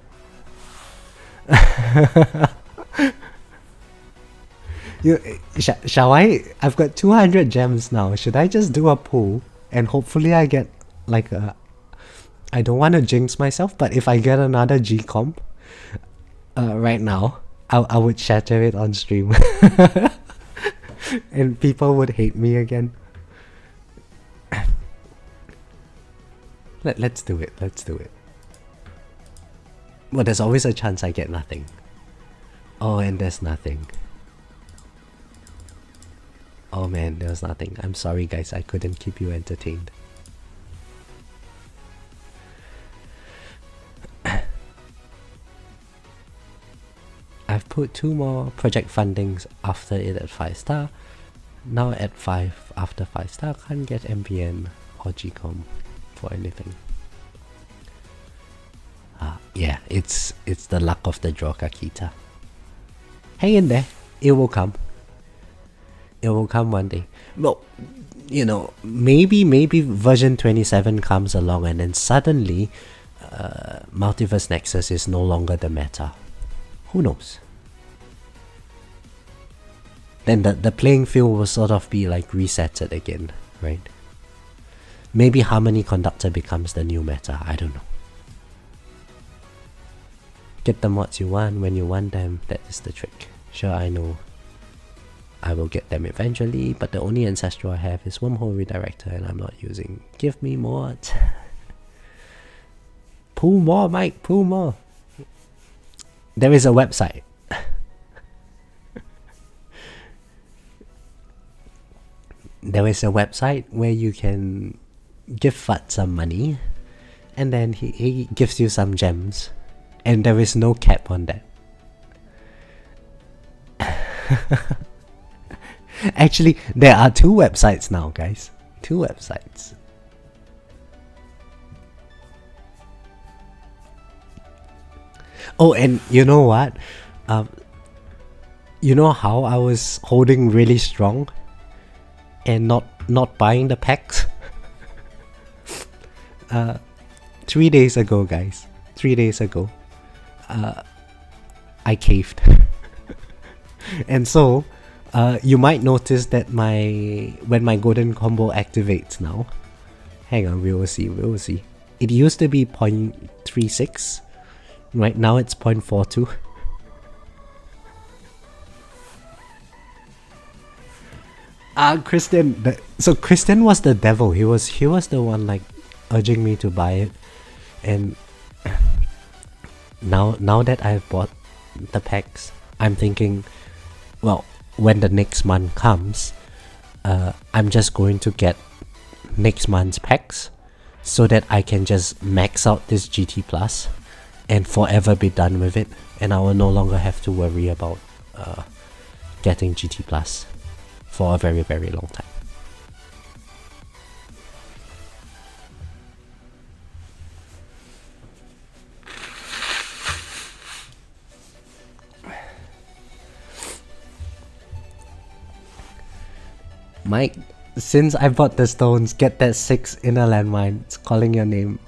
Shall I? I've got 200 gems now. Should I just do a pull and hopefully I get like a... I don't want to jinx myself, but if I get another G-Comp right now, I would shatter it on stream. And people would hate me again. Let's do it. Let's do it. Well, there's always a chance I get nothing. Oh, and there's nothing. Oh man, there's nothing. I'm sorry guys, I couldn't keep you entertained. I've put 2 more project fundings after it at 5-star. Now at 5 after 5-star, can't get MPN or GCOM for anything. Yeah, it's the luck of the draw, Kakita. Hang in there, it will come. It will come one day. Well, you know, maybe version 27 comes along and then suddenly Multiverse Nexus is no longer the meta. Who knows? Then the playing field will sort of be like resetted again, right? Maybe Harmony Conductor becomes the new meta, I don't know. Get the mods you want when you want them, that is the trick. Sure, I know I will get them eventually, but the only Ancestral I have is Wormhole Redirector and I'm not using. Give me mods. Pull more, Mike, pull more. There is a website. there is a website where you can give Fat some money, and then he gives you some gems, and there is no cap on that. Actually, there are two websites now, guys. Two websites. Oh, and you know what? You know how I was holding really strong and not buying the packs? 3 days ago, guys. 3 days ago, I caved. And so, you might notice that when my golden combo activates now, hang on, we will see. It used to be 0.36, right now it's 0.42. Christian, so Christian was the devil. He was the one like urging me to buy it, and now that I've bought the packs, I'm thinking, well, when the next month comes, I'm just going to get next month's packs so that I can just max out this GT Plus and forever be done with it, and I will no longer have to worry about getting GT Plus for a very, very long time. Mike, since I bought the stones, get that 6 inner landmine. It's calling your name.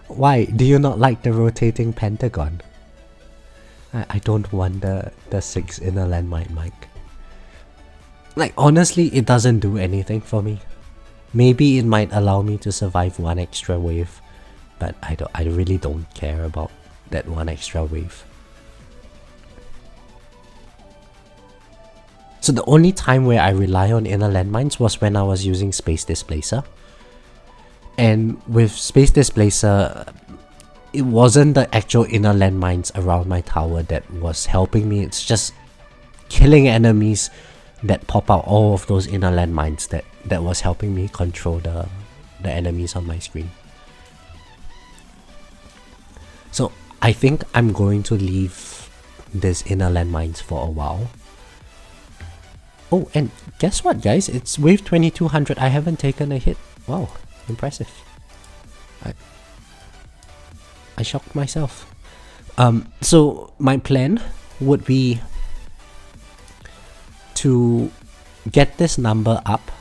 Why? Do you not like the rotating pentagon? I don't want the 6 inner landmine, Mike. Like, honestly, it doesn't do anything for me. Maybe it might allow me to survive one extra wave, but I really don't care about that one extra wave. So the only time where I rely on inner landmines was when I was using Space Displacer. And with Space Displacer, it wasn't the actual inner landmines around my tower that was helping me. It's just killing enemies that pop out all of those inner landmines that was helping me control the enemies on my screen. So I think I'm going to leave this inner landmines for a while. Oh, and guess what, guys? It's wave 2200. I haven't taken a hit. Wow, impressive. I shocked myself. So my plan would be to get this number up.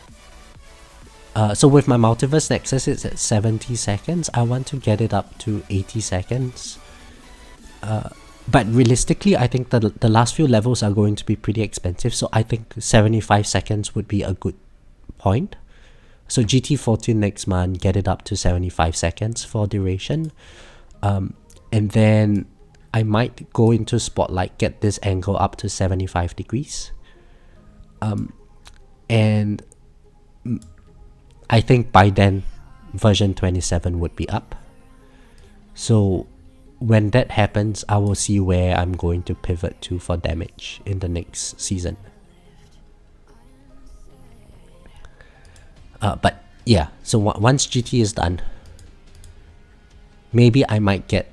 So with my Multiverse Nexus, it's at 70 seconds. I want to get it up to 80 seconds. But realistically, I think the last few levels are going to be pretty expensive, so I think 75 seconds would be a good point. So GT14 next month, get it up to 75 seconds for duration. And then I might go into Spotlight, get this angle up to 75 degrees. And I think by then, version 27 would be up. So when that happens, I will see where I'm going to pivot to for damage in the next season. But yeah, so once GT is done, maybe I might get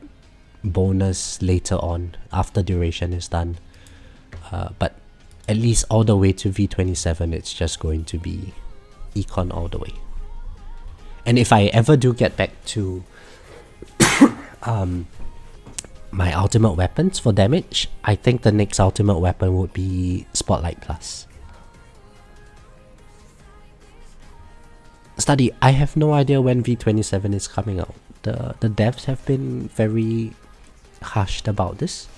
bonus later on after duration is done. But at least all the way to V27, it's just going to be econ all the way. And if I ever do get back to my ultimate weapons for damage, I think the next ultimate weapon would be Spotlight Plus. Study, I have no idea when V27 is coming out. The devs have been very hushed about this.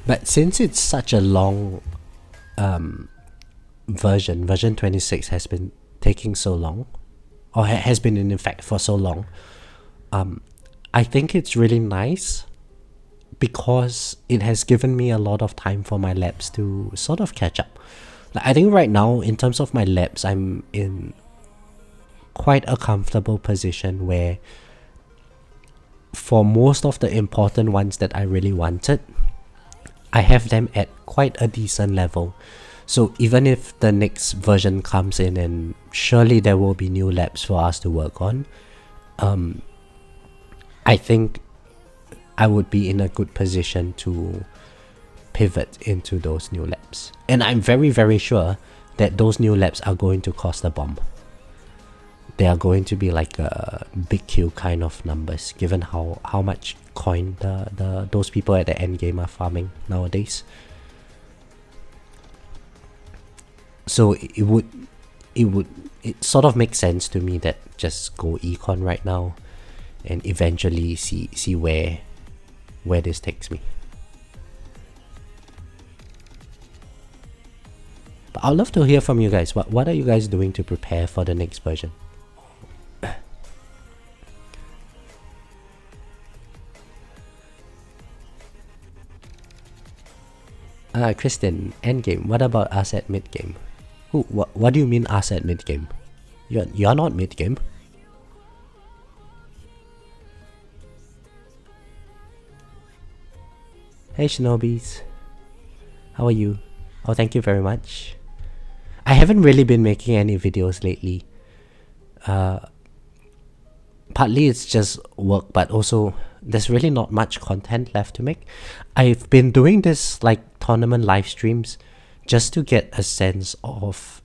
But since it's such a long version 26 has been taking so long, or has been in effect for so long, I think it's really nice because it has given me a lot of time for my labs to sort of catch up. Like, I think right now, in terms of my labs, I'm in quite a comfortable position where for most of the important ones that I really wanted, I have them at quite a decent level. So even if the next version comes in, and surely there will be new labs for us to work on, I think I would be in a good position to pivot into those new labs. And I'm very, very sure that those new labs are going to cost a bomb. They are going to be like a big Q kind of numbers, given how much coin those people at the end game are farming nowadays. So it sort of makes sense to me that just go econ right now and eventually see where this takes me. But I'd love to hear from you guys. What are you guys doing to prepare for the next version? Kristen, endgame. What about us at mid-game? What do you mean us at mid-game? You're not mid-game. Hey Shinobis. How are you? Oh, thank you very much. I haven't really been making any videos lately. Partly it's just work, but also there's really not much content left to make. I've been doing this like tournament live streams just to get a sense of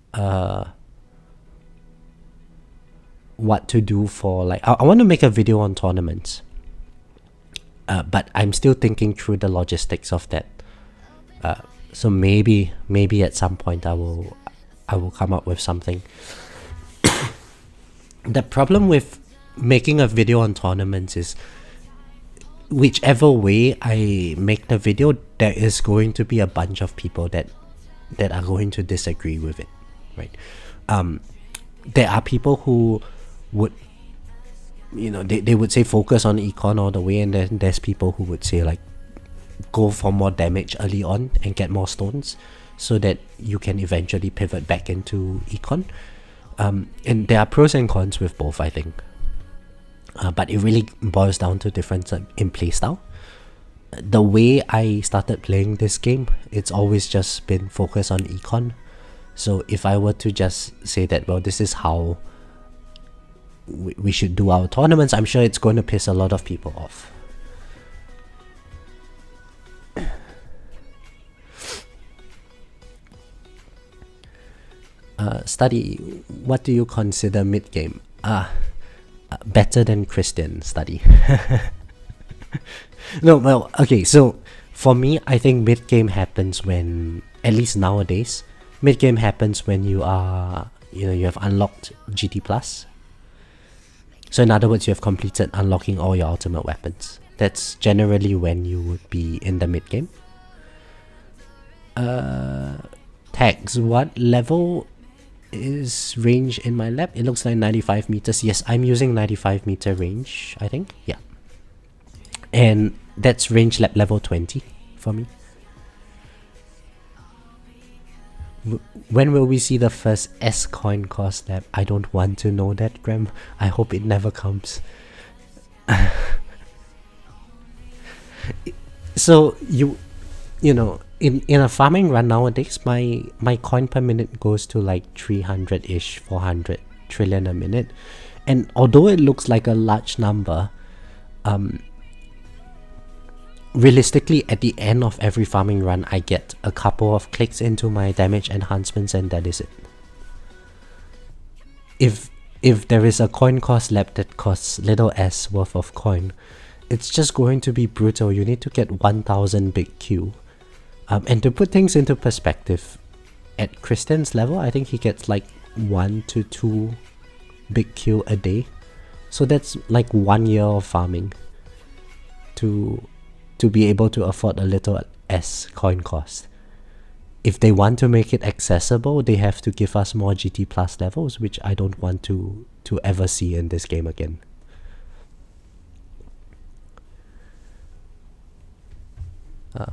what to do for, like, I want to make a video on tournaments, but I'm still thinking through the logistics of that. So maybe at some point I will come up with something. The problem with making a video on tournaments is whichever way I make the video, there is going to be a bunch of people that are going to disagree with it, right? There are people who would, they would say focus on econ all the way, and then there's people who would say like go for more damage early on and get more stones so that you can eventually pivot back into econ. And there are pros and cons with both, I think. But it really boils down to difference in playstyle. The way I started playing this game, it's always just been focused on econ. So if I were to just say that, well, this is how we should do our tournaments, I'm sure it's going to piss a lot of people off. Study, what do you consider mid-game? Better than Christian. Study. No, well, okay, so for me, I think mid-game happens when, at least nowadays, mid-game happens when you are, you have unlocked GT+. So in other words, you have completed unlocking all your ultimate weapons. That's generally when you would be in the mid-game. Tags, what level is range in my lab? It looks like 95 meters. Yes, I'm using 95 meter range, I think. Yeah. And that's range lab level 20 for me. When will we see the first S coin cost lab? I don't want to know that, Graham. I hope it never comes. So in a farming run nowadays, my coin per minute goes to like 300-ish, 400 trillion a minute. And although it looks like a large number, realistically, at the end of every farming run, I get a couple of clicks into my damage enhancements, and that is it. If there is a coin cost lab that costs little s worth of coin, it's just going to be brutal. You need to get 1000 big Q. And to put things into perspective, at Christian's level, I think he gets like 1 to 2 big Q a day. So that's like 1 year of farming to be able to afford a little S coin cost. if they want to make it accessible, they have to give us more GT Plus levels, which I don't want to ever see in this game again.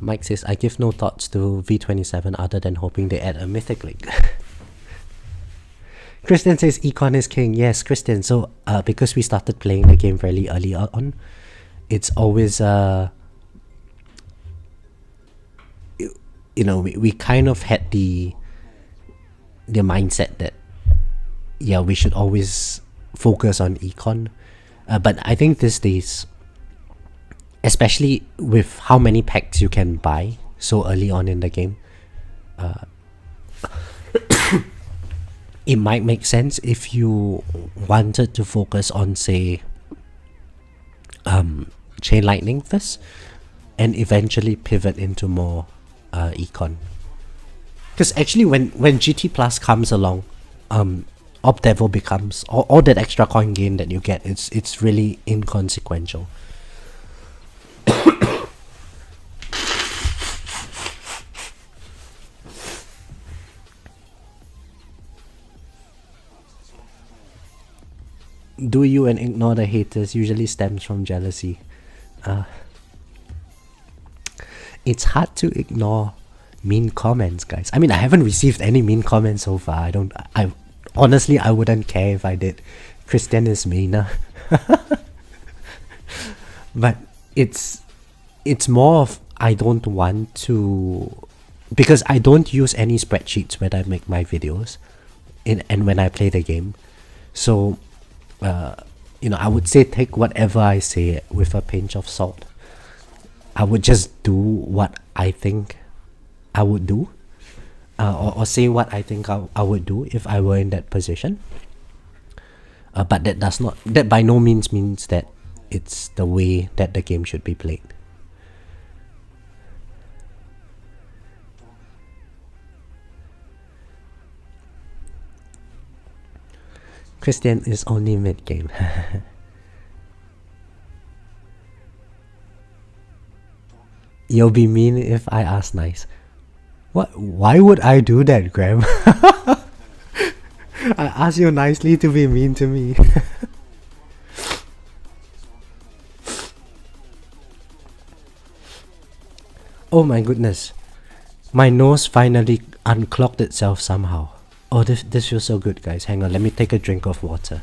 Mike says, I give no thoughts to V27 other than hoping they add a mythic link. Christian says, Econ is king. Yes, Christian. So, because we started playing the game fairly early on, it's always, we kind of had the mindset that, yeah, we should always focus on Econ. But I think these days, especially with how many packs you can buy so early on in the game, it might make sense if you wanted to focus on, say, Chain Lightning first, and eventually pivot into more Econ. Because actually when GT Plus comes along, Orb Devil becomes, all that extra coin gain that you get, it's really inconsequential. Do you and ignore the haters usually stems from jealousy. It's hard to ignore mean comments, guys. I mean, I haven't received any mean comments so far. I honestly, I wouldn't care if I did. Christian is meaner. But it's more of, I don't want to, because I don't use any spreadsheets when I make my videos and when I play the game. So I would say take whatever I say with a pinch of salt. I would just do what I think I would do, or say what I think I would do if I were in that position. But that by no means means that it's the way that the game should be played. Christian is only mid-game. You'll be mean if I ask nice. What? Why would I do that, Graham? I asked you nicely to be mean to me. Oh my goodness. My nose finally unclogged itself somehow. Oh, this feels so good, guys. Hang on, let me take a drink of water.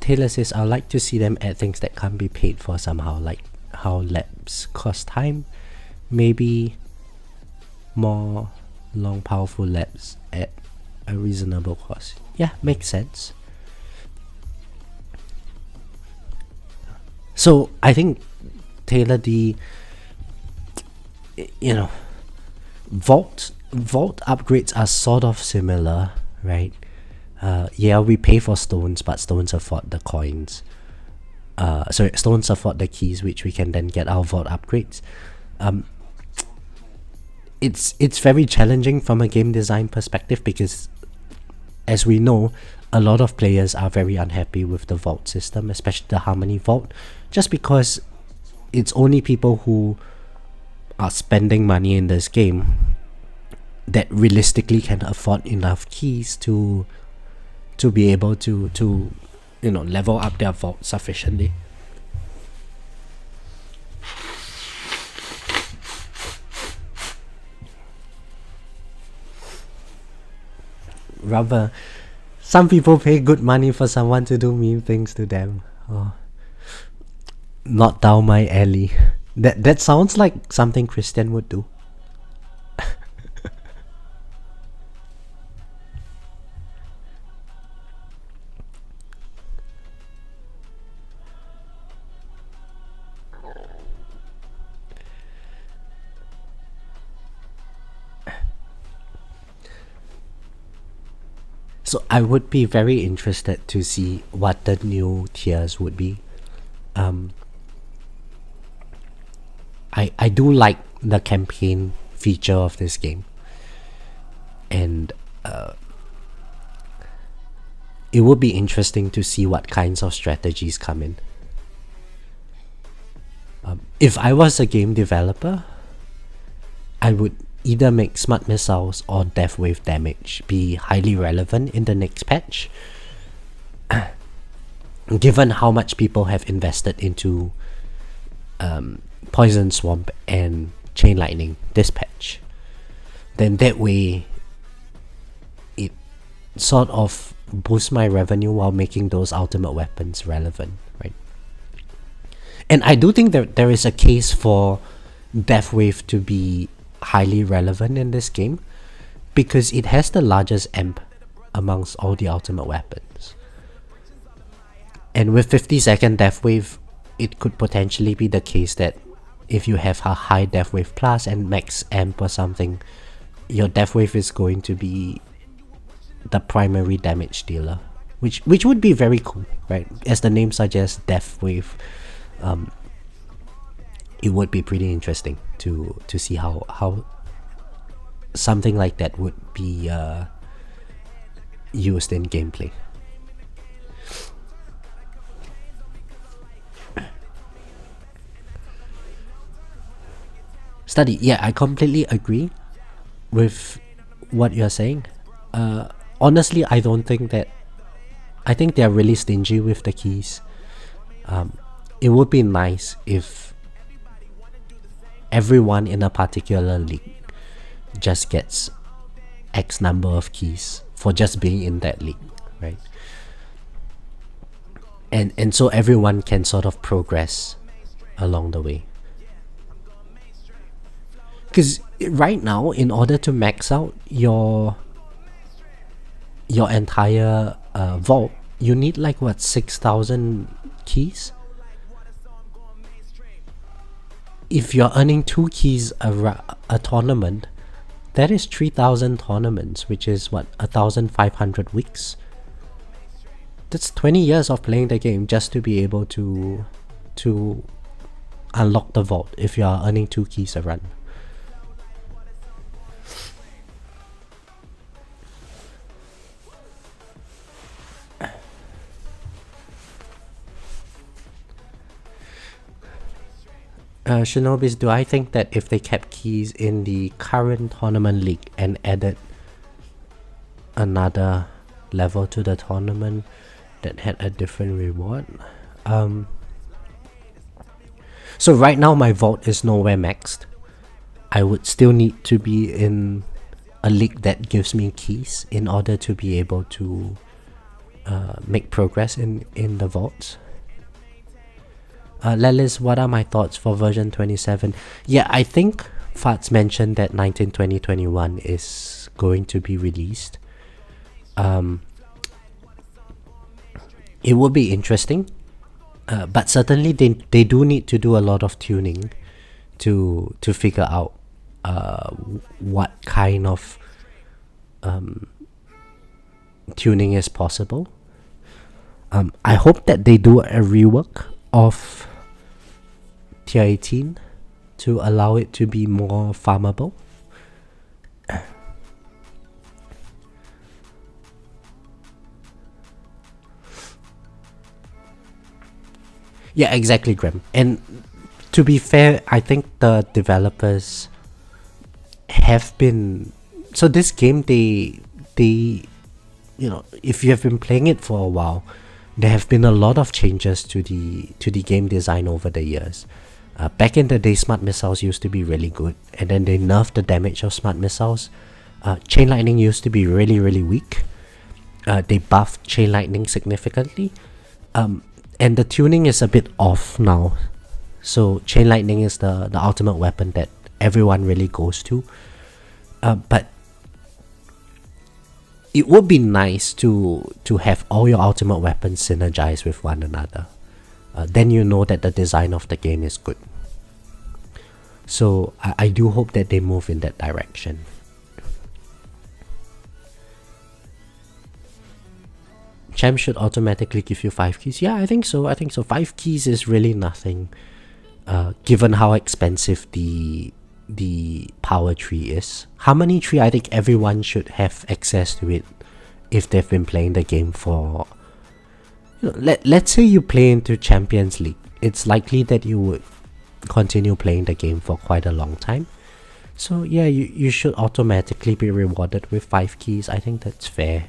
Taylor says, I'd like to see them add things that can't be paid for somehow, like how labs cost time. Maybe more long powerful labs at a reasonable cost. Yeah, makes sense. So I think, Taylor, the vault upgrades are sort of similar, right? Yeah, we pay for stones, but stones afford the coins. Stones afford the keys, which we can then get our vault upgrades. It's very challenging from a game design perspective because, as we know, a lot of players are very unhappy with the vault system, especially the Harmony Vault, just because it's only people who are spending money in this game that realistically can afford enough keys to be able to level up their vault sufficiently. Rather, some people pay good money for someone to do mean things to them. Oh, not down my alley. That sounds like something Christian would do. So I would be very interested to see what the new tiers would be. I do like the campaign feature of this game, and it would be interesting to see what kinds of strategies come in. If I was a game developer, I would either make smart missiles or death wave damage be highly relevant in the next patch, given how much people have invested into poison swamp and chain lightning this patch. Then that way it sort of boosts my revenue while making those ultimate weapons relevant, right? And I do think that there is a case for death wave to be highly relevant in this game, because it has the largest amp amongst all the ultimate weapons. And with 50-second death wave, it could potentially be the case that if you have a high death wave plus and max amp or something, your death wave is going to be the primary damage dealer, which would be very cool, right? As the name suggests, death wave. It would be pretty interesting to see how something like that would be used in gameplay. Study, yeah, I completely agree with what you're saying. Honestly, I don't think that. I think they're really stingy with the keys. It would be nice if everyone in a particular league just gets X number of keys for just being in that league, right? And so everyone can sort of progress along the way. Because right now, in order to max out your entire vault, you need like what, 6,000 keys? If you're earning 2 keys a tournament, that is 3,000 tournaments, which is what, 1,500 weeks? That's 20 years of playing the game just to be able to unlock the vault if you are earning 2 keys a run. Shinobis, do I think that if they kept keys in the current tournament league and added another level to the tournament that had a different reward? So right now my vault is nowhere maxed. I would still need to be in a league that gives me keys in order to be able to make progress in the vaults. Lelis, what are my thoughts for version 27? Yeah, I think Farts mentioned that 19/20/21 is going to be released. It will be interesting, but certainly they do need to do a lot of tuning to figure out what kind of tuning is possible. I hope that they do a rework of tier 18 to allow it to be more farmable. Yeah, exactly, Graham. And to be fair, I think the developers have been... So this game, they if you have been playing it for a while, there have been a lot of changes to the game design over the years. Back in the day, smart missiles used to be really good, and then they nerfed the damage of smart missiles. Chain lightning used to be really, really weak. They buffed chain lightning significantly, and the tuning is a bit off now. So chain lightning is the ultimate weapon that everyone really goes to, but it would be nice to have all your ultimate weapons synergize with one another. Then you know that the design of the game is good. So I do hope that they move in that direction. Champ should automatically give you 5 keys. Yeah, I think so. 5 keys is really nothing. given how expensive the power tree is. Harmony tree, I think everyone should have access to it if they've been playing the game for, let's say you play into Champions League. It's likely that you would continue playing the game for quite a long time. So yeah, you should automatically be rewarded with 5 keys. I think that's fair.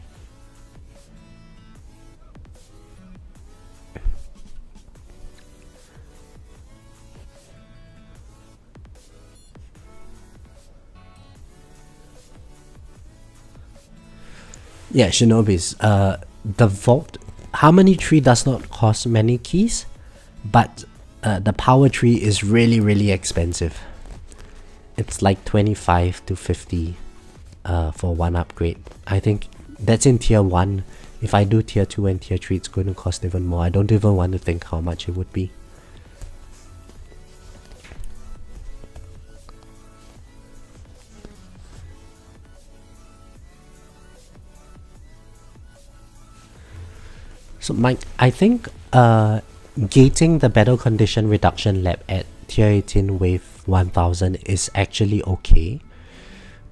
Yeah, Shinobis. The vault harmony tree does not cost many keys, but the power tree is really expensive. It's like 25 to 50 for one upgrade. I think that's in tier 1. If I do tier 2 and tier 3, it's going to cost even more. I don't even want to think how much it would be. So Mike, I think gating the battle condition reduction lab at tier 18 wave 1000 is actually okay.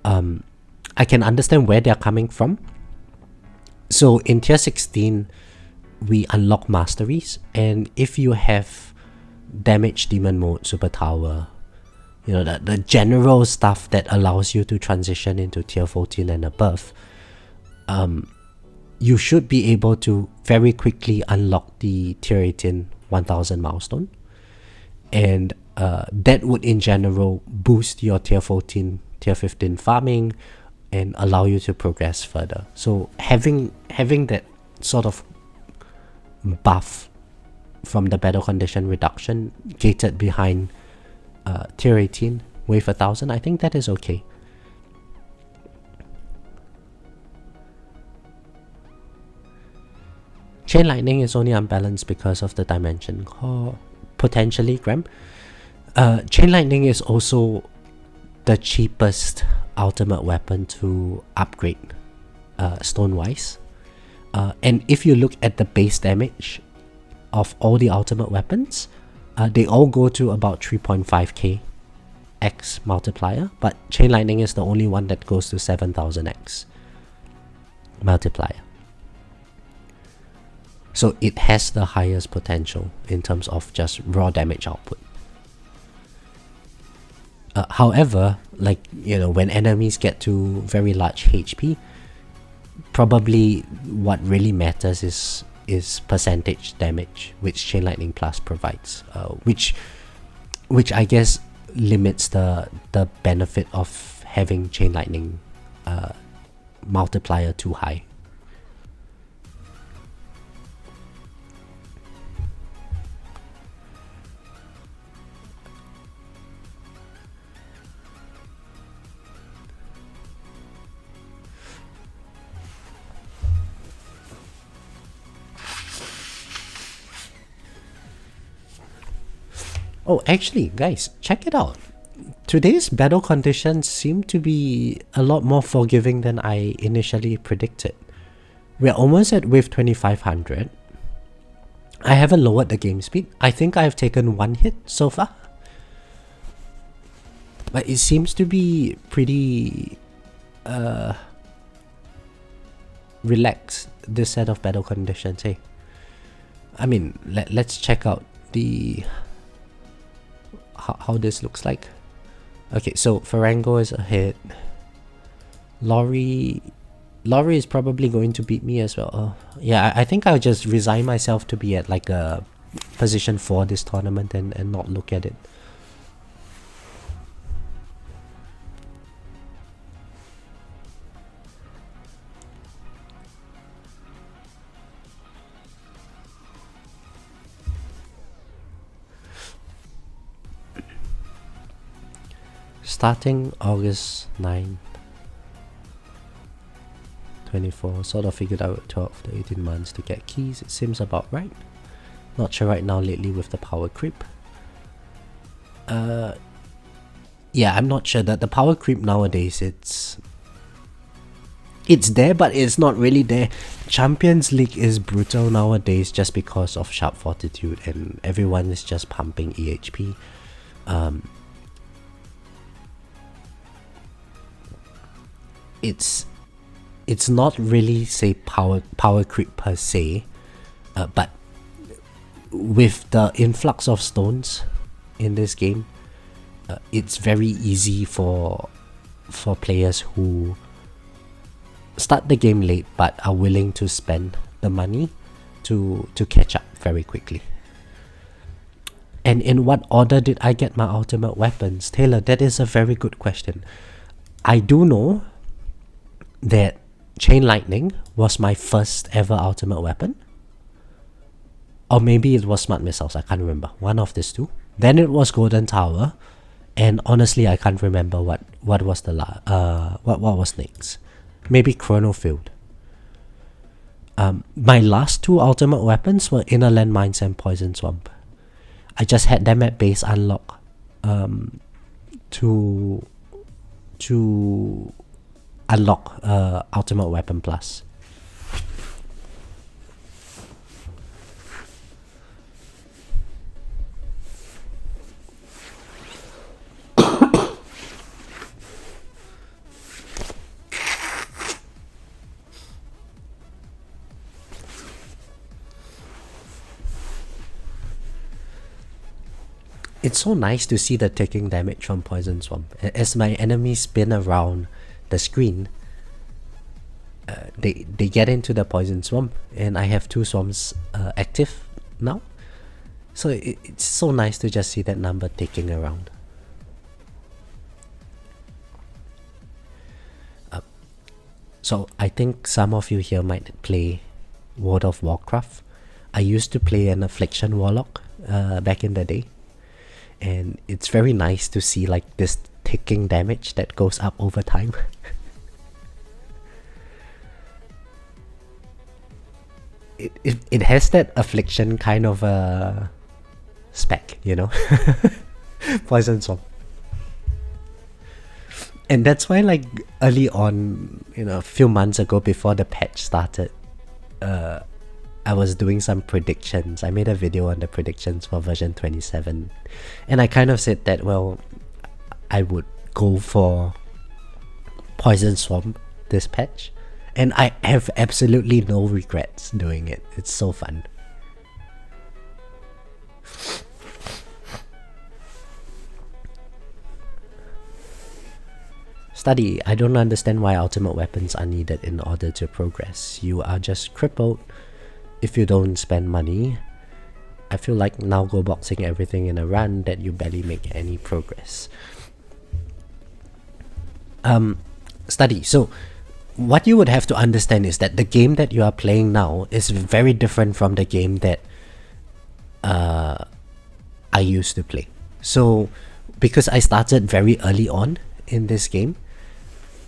I can understand where they're coming from. So in tier 16, we unlock masteries, and if you have damage demon mode, super tower, the general stuff that allows you to transition into tier 14 and above, you should be able to very quickly unlock the tier 18 1000 milestone, and that would in general boost your tier 14 tier 15 farming and allow you to progress further. So having that sort of buff from the battle condition reduction gated behind tier 18 wave 1000, I think that is okay. Chain Lightning is only unbalanced because of the dimension core, potentially, Graham. Chain Lightning is also the cheapest ultimate weapon to upgrade stone-wise. And if you look at the base damage of all the ultimate weapons, they all go to about 3.5k x multiplier, but Chain Lightning is the only one that goes to 7000x multiplier. So it has the highest potential in terms of just raw damage output. However, when enemies get to very large HP, probably what really matters is percentage damage, which Chain Lightning Plus provides, which I guess limits the benefit of having Chain Lightning multiplier too high. Oh, actually, guys, check it out. Today's battle conditions seem to be a lot more forgiving than I initially predicted. We're almost at wave 2500. I haven't lowered the game speed. I think I've taken 1 hit so far. But it seems to be pretty relaxed, this set of battle conditions, hey. I mean, let's check out the how this looks like. Okay, so Farango is ahead. Laurie is probably going to beat me as well. Yeah, I think I'll just resign myself to be at like a position 4 this tournament and not look at it. Starting August 9, 24, sort of figured out 12 to 18 months to get keys. It seems about right. Not sure right now lately with the power creep. Yeah, I'm not sure that the power creep nowadays, It's there, but it's not really there. Champions League is brutal nowadays just because of sharp fortitude, and everyone is just pumping EHP. It's not really, say, power creep per se, but with the influx of stones in this game, it's very easy for players who start the game late but are willing to spend the money to catch up very quickly. And in what order did I get my ultimate weapons? Taylor, that is a very good question. I do know that Chain Lightning was my first ever ultimate weapon. Or maybe it was Smart Missiles, I can't remember. One of these two. Then it was Golden Tower. And honestly, I can't remember what was the what was next. Maybe Chrono Field. My last two ultimate weapons were Inner Landmines and Poison Swamp. I just had them at base unlock to unlock Ultimate Weapon Plus. It's so nice to see the taking damage from Poison Swamp. As my enemies spin around the screen, they get into the Poison Swamp, and I have 2 swamps active now. So it's so nice to just see that number ticking around. So I think some of you here might play World of Warcraft. I used to play an Affliction Warlock back in the day. And it's very nice to see like this ticking damage that goes up over time. It has that Affliction kind of spec, you know. Poison Swamp. And that's why, like, early on, you know, a few months ago before the patch started, I was doing some predictions. I made a video on the predictions for version 27. And I kind of said that, well, I would go for Poison Swamp this patch. And I have absolutely no regrets doing it. It's so fun. Study. I don't understand why ultimate weapons are needed in order to progress. You are just crippled if you don't spend money. I feel like now go boxing everything in a run that you barely make any progress. Study. So what you would have to understand is that the game that you are playing now is very different from the game that I used to play. So because I started very early on in this game,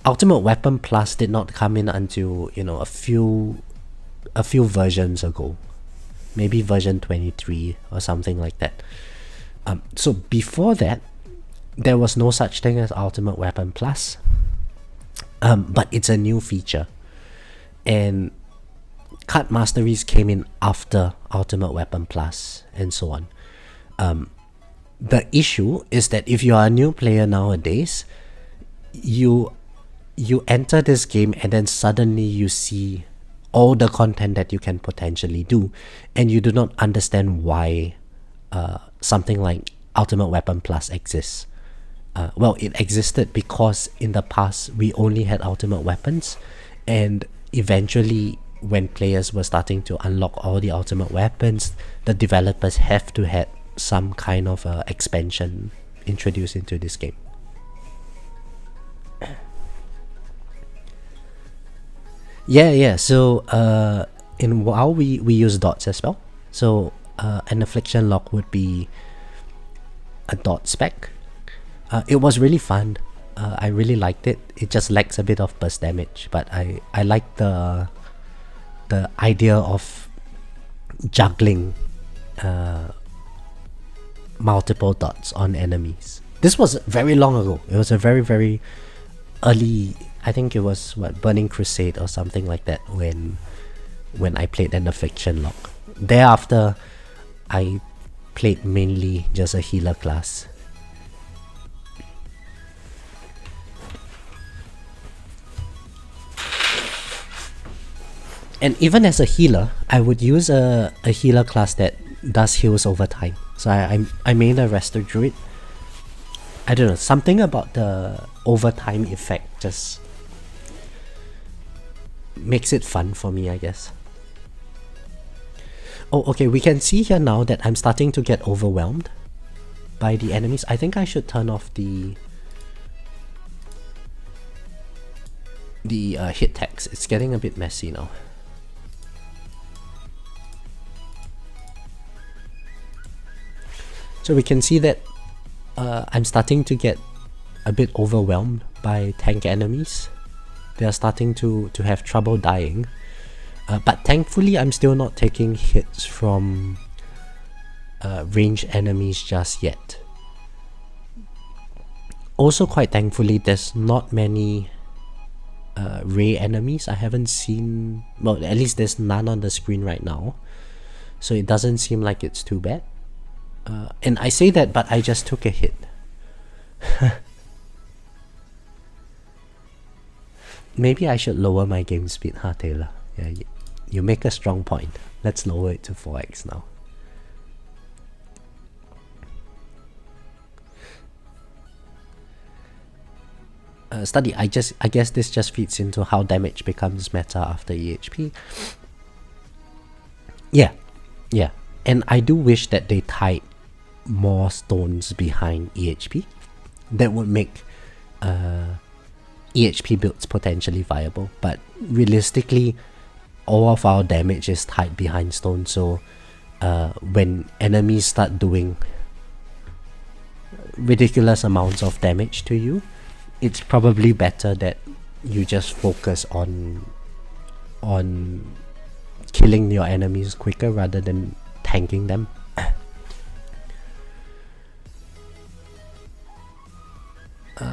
Ultimate Weapon Plus did not come in until, you know, a few versions ago, maybe version 23 or something like that. So before that, there was no such thing as Ultimate Weapon Plus, but it's a new feature, and card masteries came in after Ultimate Weapon Plus and so on. The issue is that if you are a new player nowadays, you enter this game and then suddenly you see all the content that you can potentially do, and you do not understand why something like Ultimate Weapon Plus exists. Well, it existed because in the past we only had ultimate weapons, and eventually when players were starting to unlock all the ultimate weapons, the developers have to have some kind of expansion introduced into this game. Yeah. So in WoW we use dots as well. So an Affliction lock would be a dot spec. It was really fun. I really liked it. It just lacks a bit of burst damage, but I like the idea of juggling multiple dots on enemies. This was very long ago. It was a very, very early I think it was what, Burning Crusade or something like that when I played an Affliction Lock. Thereafter, I played mainly just a healer class. And even as a healer, I would use a healer class that does heals over time. So I made a Resto Druid. I don't know, something about the overtime effect just makes it fun for me, I guess. Oh, okay, we can see here now that I'm starting to get overwhelmed by the enemies. I think I should turn off the hit text. It's getting a bit messy now. So we can see that I'm starting to get a bit overwhelmed by tank enemies. They are starting to have trouble dying. But thankfully I'm still not taking hits from ranged enemies just yet. Also quite thankfully there's not many ray enemies. I haven't seen, well, at least there's none on the screen right now. So it doesn't seem like it's too bad. And I say that, but I just took a hit. Maybe I should lower my game speed, huh, Taylor? Yeah, you make a strong point. Let's lower it to 4x now. Study, I guess this just feeds into how damage becomes meta after EHP. Yeah. And I do wish that they tied more stones behind EHP. That would make EHP builds potentially viable, but realistically all of our damage is tied behind stone, so when enemies start doing ridiculous amounts of damage to you, it's probably better that you just focus on killing your enemies quicker rather than tanking them.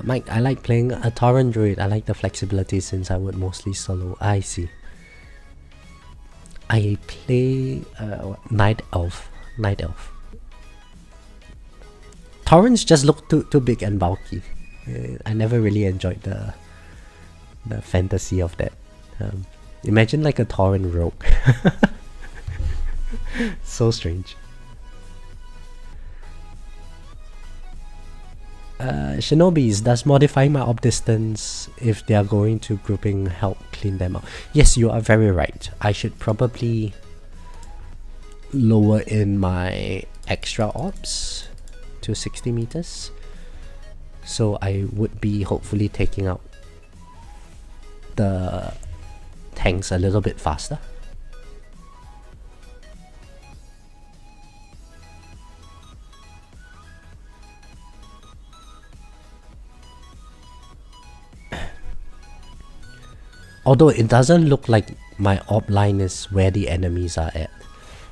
Mike, I like playing a Tauren Druid. I like the flexibility since I would mostly solo. I see. I play Night Elf. Taurens just look too big and bulky. I never really enjoyed the fantasy of that. Imagine like a Tauren rogue. So strange. Shinobis, does modifying my op distance if they are going to grouping help clean them out? Yes, you are very right. I should probably lower in my extra ops to 60 meters. So I would be hopefully taking out the tanks a little bit faster. Although it doesn't look like my op line is where the enemies are at.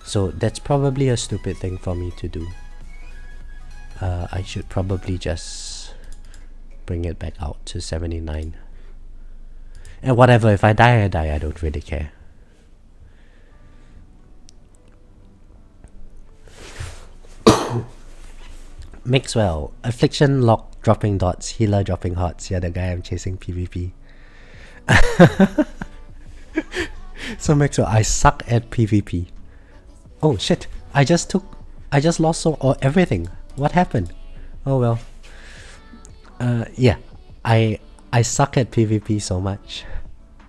So that's probably a stupid thing for me to do. I should probably just bring it back out to 79. And whatever, if I die, I die. I don't really care. Mixwell, Affliction Lock dropping dots, Healer dropping hearts. You're the guy I'm chasing PvP. So Maxwell, I suck at PvP. Oh shit, I just lost everything. What happened? Oh well. Yeah, I suck at PvP so much.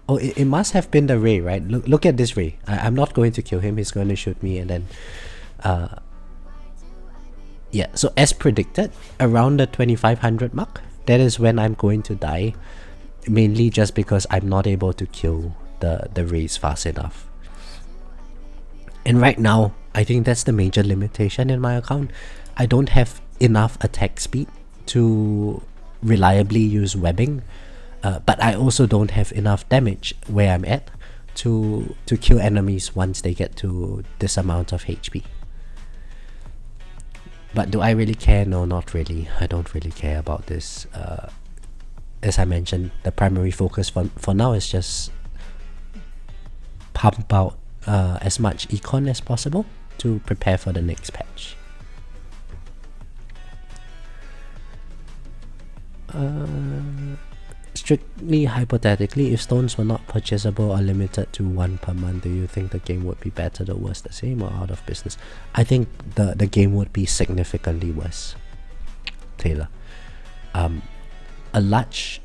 Oh, it must have been the Ray, right? Look at this Ray. I'm not going to kill him. He's going to shoot me, and then yeah, so as predicted, around the 2500 mark, that is when I'm going to die. Mainly just because I'm not able to kill the Rays fast enough. And right now, I think that's the major limitation in my account. I don't have enough attack speed to reliably use webbing, but I also don't have enough damage where I'm at to kill enemies once they get to this amount of HP. But do I really care? No, not really. I don't really care about this as I mentioned, the primary focus for now is just pump out as much econ as possible to prepare for the next patch. Strictly hypothetically, if stones were not purchasable or limited to 1 per month, do you think the game would be better, the worse, the same, or out of business? I think the game would be significantly worse, Taylor. A large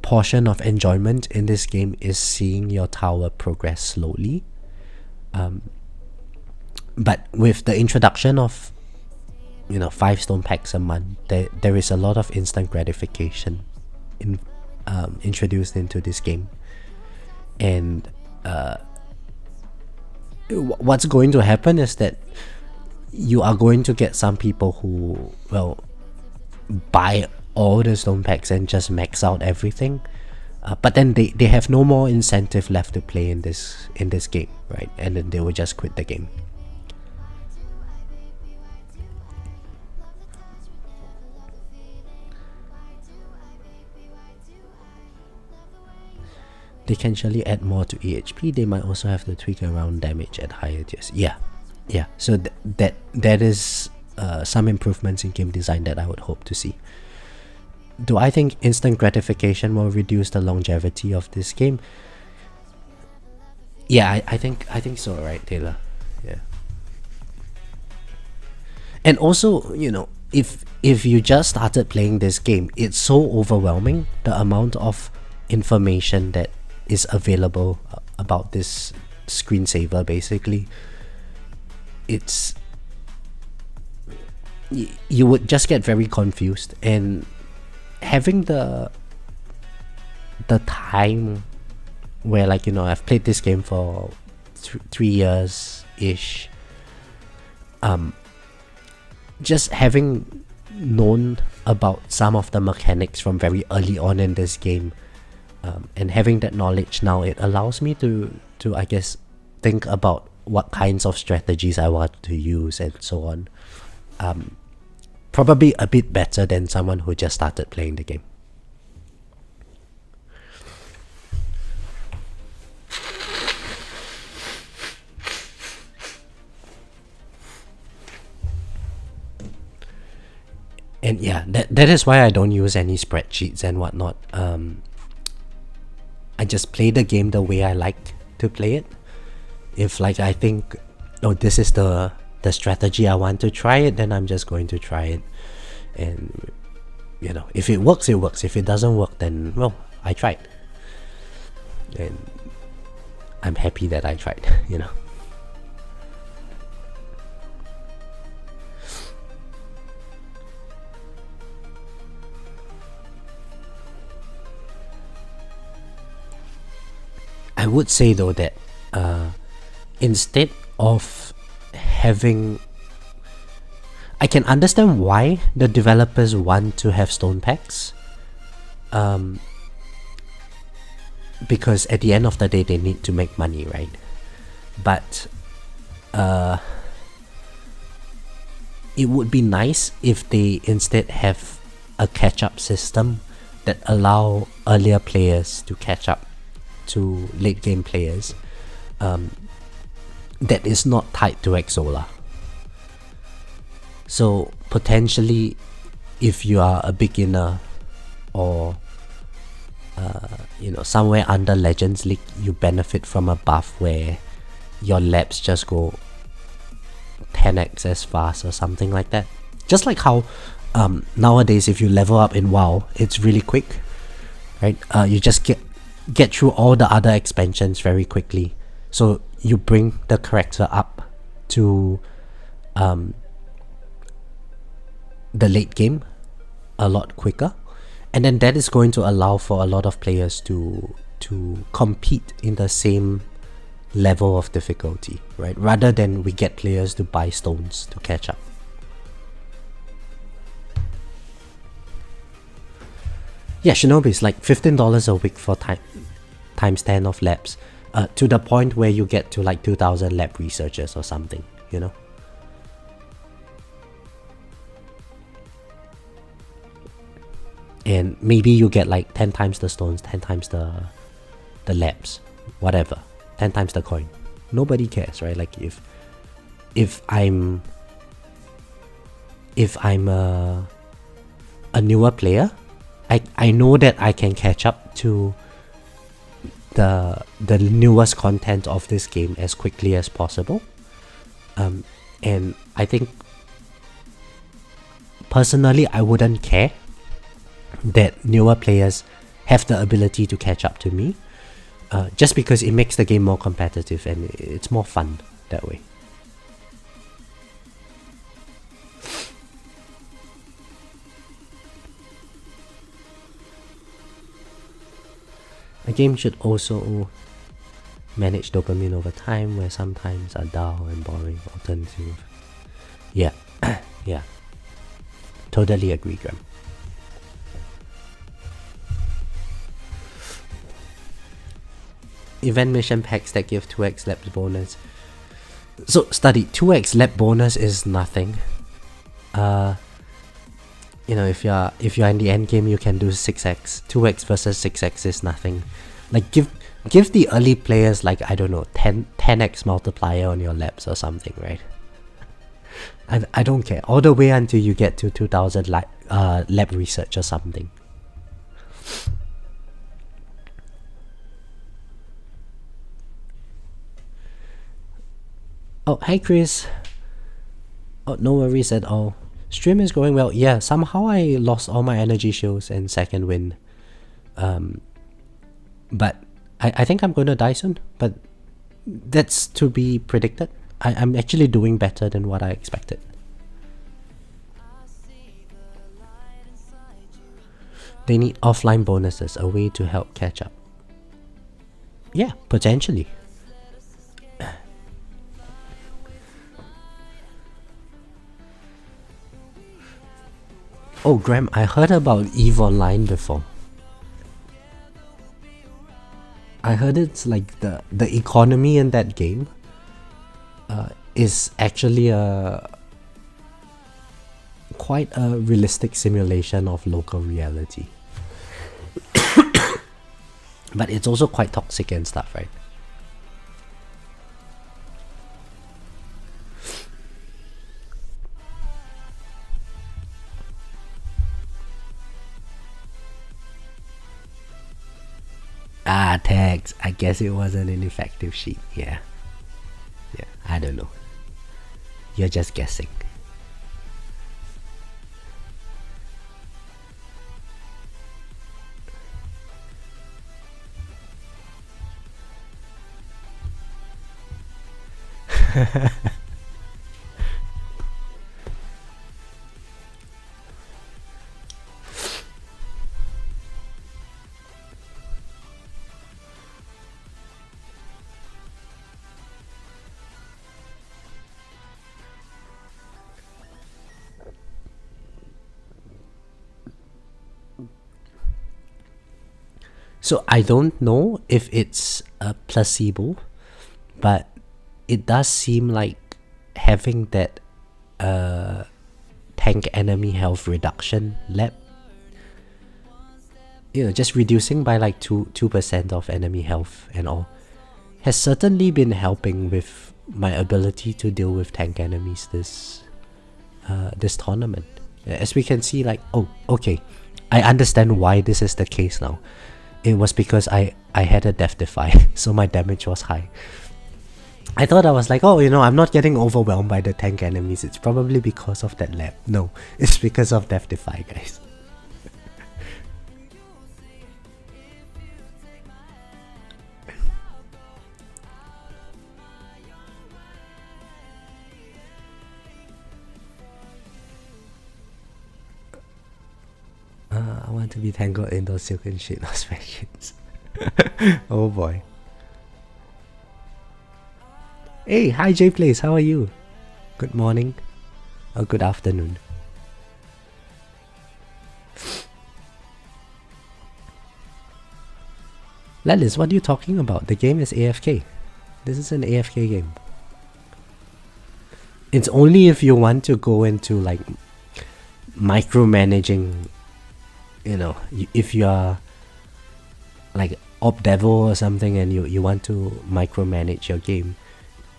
portion of enjoyment in this game is seeing your tower progress slowly. But with the introduction of 5 stone packs a month, there is a lot of instant gratification introduced into this game. And what's going to happen is that you are going to get some people who buy all the stone packs and just max out everything, but then they have no more incentive left to play in this game, right? And then they will just quit the game. They can surely add more to EHP. They might also have to tweak around damage at higher tiers. Yeah. So that is some improvements in game design that I would hope to see. Do I think instant gratification will reduce the longevity of this game? Yeah, I think so, right, Taylor? Yeah. And also, if you just started playing this game, it's so overwhelming, the amount of information that is available about this screensaver. Basically, it's you would just get very confused, and having the time where I've played this game for 3 years ish, just having known about some of the mechanics from very early on in this game, and having that knowledge now, it allows me to I guess think about what kinds of strategies I want to use and so on. Probably a bit better than someone who just started playing the game. And yeah, that is why I don't use any spreadsheets and whatnot. I just play the game the way I like to play it. If I think, this is the strategy I want to try it, then I'm just going to try it. And if it works, it works. If it doesn't work, then I tried. And I'm happy that I tried, I would say though that instead of having, I can understand why the developers want to have stone packs, because at the end of the day they need to make money, right? But it would be nice if they instead have a catch-up system that allow earlier players to catch up to late game players, that is not tied to Xsola. So potentially, if you are a beginner or somewhere under Legends League, you benefit from a buff where your labs just go 10x as fast or something like that. Just like how nowadays if you level up in WoW, it's really quick, right? You just get through all the other expansions very quickly. So you bring the character up to the late game a lot quicker, and then that is going to allow for a lot of players to compete in the same level of difficulty, right? Rather than we get players to buy stones to catch up. Yeah, Shinobi is like $15 a week for times 10 of labs, to the point where you get to like 2,000 lab researchers or something, and maybe you get like 10 times the stones, 10 times the labs, whatever, 10 times the coin. Nobody cares, right? Like if I'm a newer player, I know that I can catch up to the newest content of this game as quickly as possible. And I think personally I wouldn't care that newer players have the ability to catch up to me, just because it makes the game more competitive and it's more fun that way. A game should also manage dopamine over time, where sometimes are dull and boring alternative. Yeah, yeah. Totally agree, Graham. Event mission packs that give 2x lap bonus. So study, 2x lap bonus is nothing. You know, if you're in the end game, you can do 6x. 2x versus 6x is nothing. Like give the early players like, I don't know, 10x multiplier on your laps or something, right? I don't care. All the way until you get to 2000 lap research or something. Oh, hi Chris. Oh, no worries at all. Stream is going well. Yeah, somehow I lost all my energy shields and second wind. But I think I'm gonna die soon. But that's to be predicted. I'm actually doing better than what I expected. They need offline bonuses, a way to help catch up. Yeah, potentially. Oh, Graham, I heard about EVE Online before. I heard it's like the economy in that game is actually quite a realistic simulation of local reality. But it's also quite toxic and stuff, right? Ah, tags. I guess it wasn't an effective sheet. Yeah, I don't know. You're just guessing. So I don't know if it's a placebo, but it does seem like having that tank enemy health reduction lab, you know, just reducing by like 2% of enemy health and all, has certainly been helping with my ability to deal with tank enemies this tournament. As we can see, like, oh, okay, I understand why this is the case now. It was because I had a death defy, so my damage was high. I thought I was like, oh, you know, I'm not getting overwhelmed by the tank enemies. It's probably because of that lab. No, it's because of death defy, guys. I want to be tangled in those silken shit of spaceships. Oh boy. Hey, hi JPlays, how are you? Good morning or good afternoon. Lelis, what are you talking about? The game is AFK. This is an AFK game. It's only if you want to go into like micromanaging you know, if you are like Orb Devil or something and you want to micromanage your game,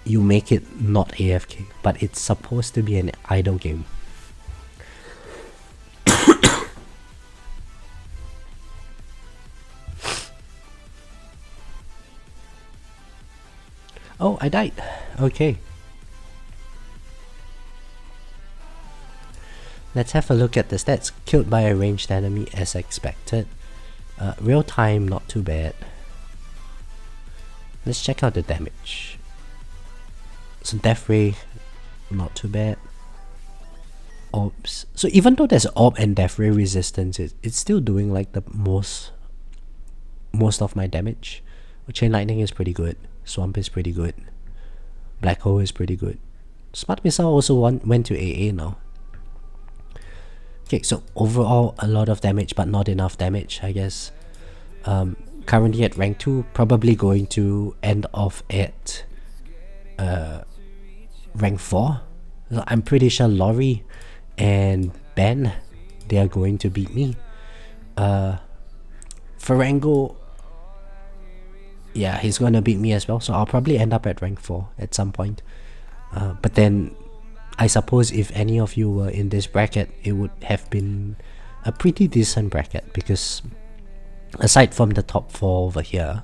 you make it not AFK, but it's supposed to be an idle game. Oh, I died. Okay. Let's have a look at the stats. Killed by a ranged enemy as expected. Real time, not too bad. Let's check out the damage. So death ray, not too bad. Orbs. So even though there's orb and death ray resistance, it's still doing like the most of my damage. Chain lightning is pretty good. Swamp is pretty good. Black hole is pretty good. Smart missile also went to AA now. Okay, so overall a lot of damage, but not enough damage, I guess. Currently at rank 2, probably going to end off at rank 4. So I'm pretty sure Lori and Ben, they are going to beat me. Farango, yeah, he's gonna beat me as well, so I'll probably end up at rank 4 at some point. But then I suppose if any of you were in this bracket, it would have been a pretty decent bracket, because aside from the top 4 over here,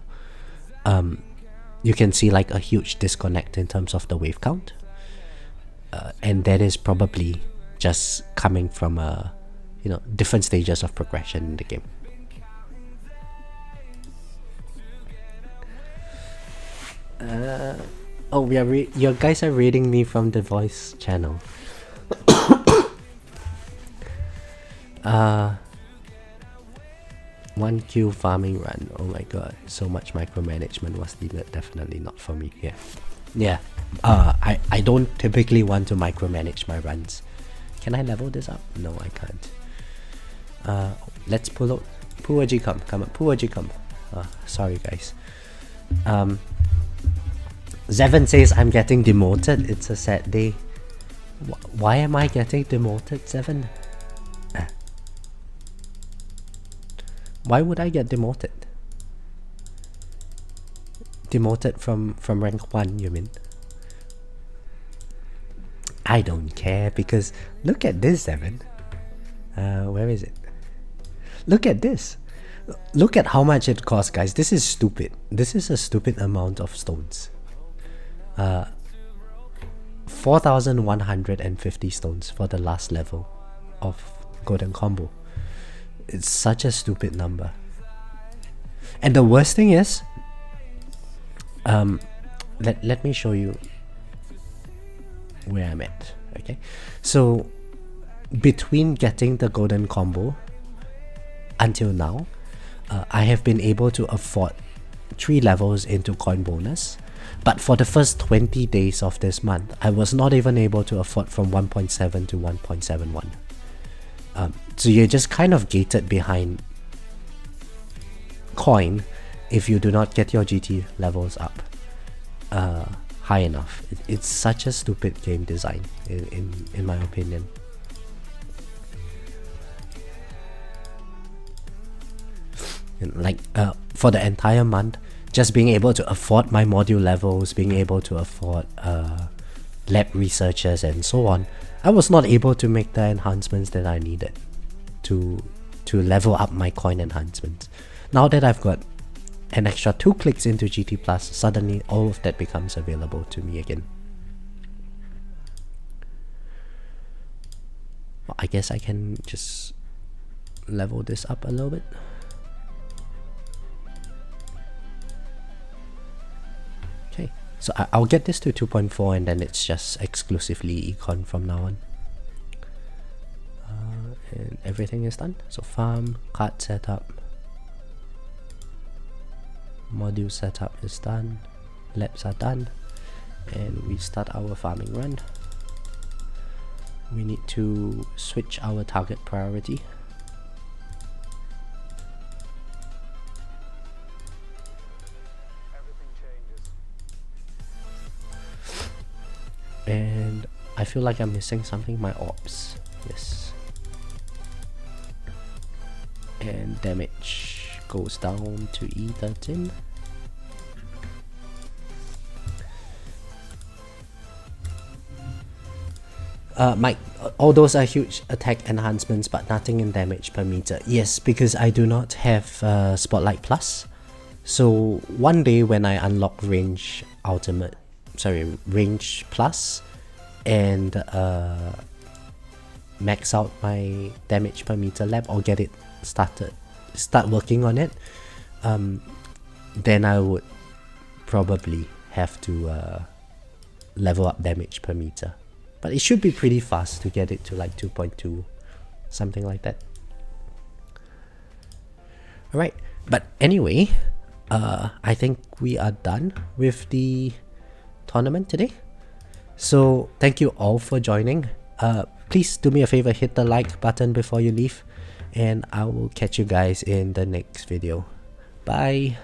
you can see like a huge disconnect in terms of the wave count, and that is probably just coming from different stages of progression in the game. Oh, you guys are reading me from the voice channel. 1Q farming run. Oh my god, so much micromanagement was needed. Definitely not for me here. Yeah. I don't typically want to micromanage my runs. Can I level this up? No, I can't. Let's pull out. Puaji come up. Puaji come. Sorry guys. Zevon says I'm getting demoted. It's a sad day. Why am I getting demoted, Zevon? Why would I get demoted? Demoted from rank 1, you mean? I don't care, because look at this, Zevon. Where is it? Look at this. Look at how much it costs, guys. This is stupid. This is a stupid amount of stones. 4,150 stones for the last level of Golden Combo. It's such a stupid number. And the worst thing is, let me show you where I'm at. Okay, so between getting the Golden Combo until now, I have been able to afford 3 levels into coin bonus. But for the first 20 days of this month, I was not even able to afford from 1.7 to 1.71. So you're just kind of gated behind coin if you do not get your GT levels up high enough. It's such a stupid game design, in my opinion. And like for the entire month, just being able to afford my module levels, being able to afford lab researchers and so on, I was not able to make the enhancements that I needed to level up my coin enhancements. Now that I've got an extra 2 clicks into GT Plus, suddenly all of that becomes available to me again. Well, I guess I can just level this up a little bit. Okay, so I'll get this to 2.4 and then it's just exclusively econ from now on. And everything is done. So farm, card setup, module setup is done, labs are done, and we start our farming run. We need to switch our target priority. And I feel like I'm missing something. My orbs. Yes. and damage goes down to E13. Mike, all those are huge attack enhancements, but nothing in damage per meter. Yes, because I do not have Spotlight Plus. So one day when I unlock range plus and max out my damage per meter lab or get it start working on it, then I would probably have to level up damage per meter. But it should be pretty fast to get it to like 2.2, something like that. Alright, but anyway, I think we are done with the tournament today. So thank you all for joining. Please do me a favor, hit the like button before you leave, and I will catch you guys in the next video. Bye!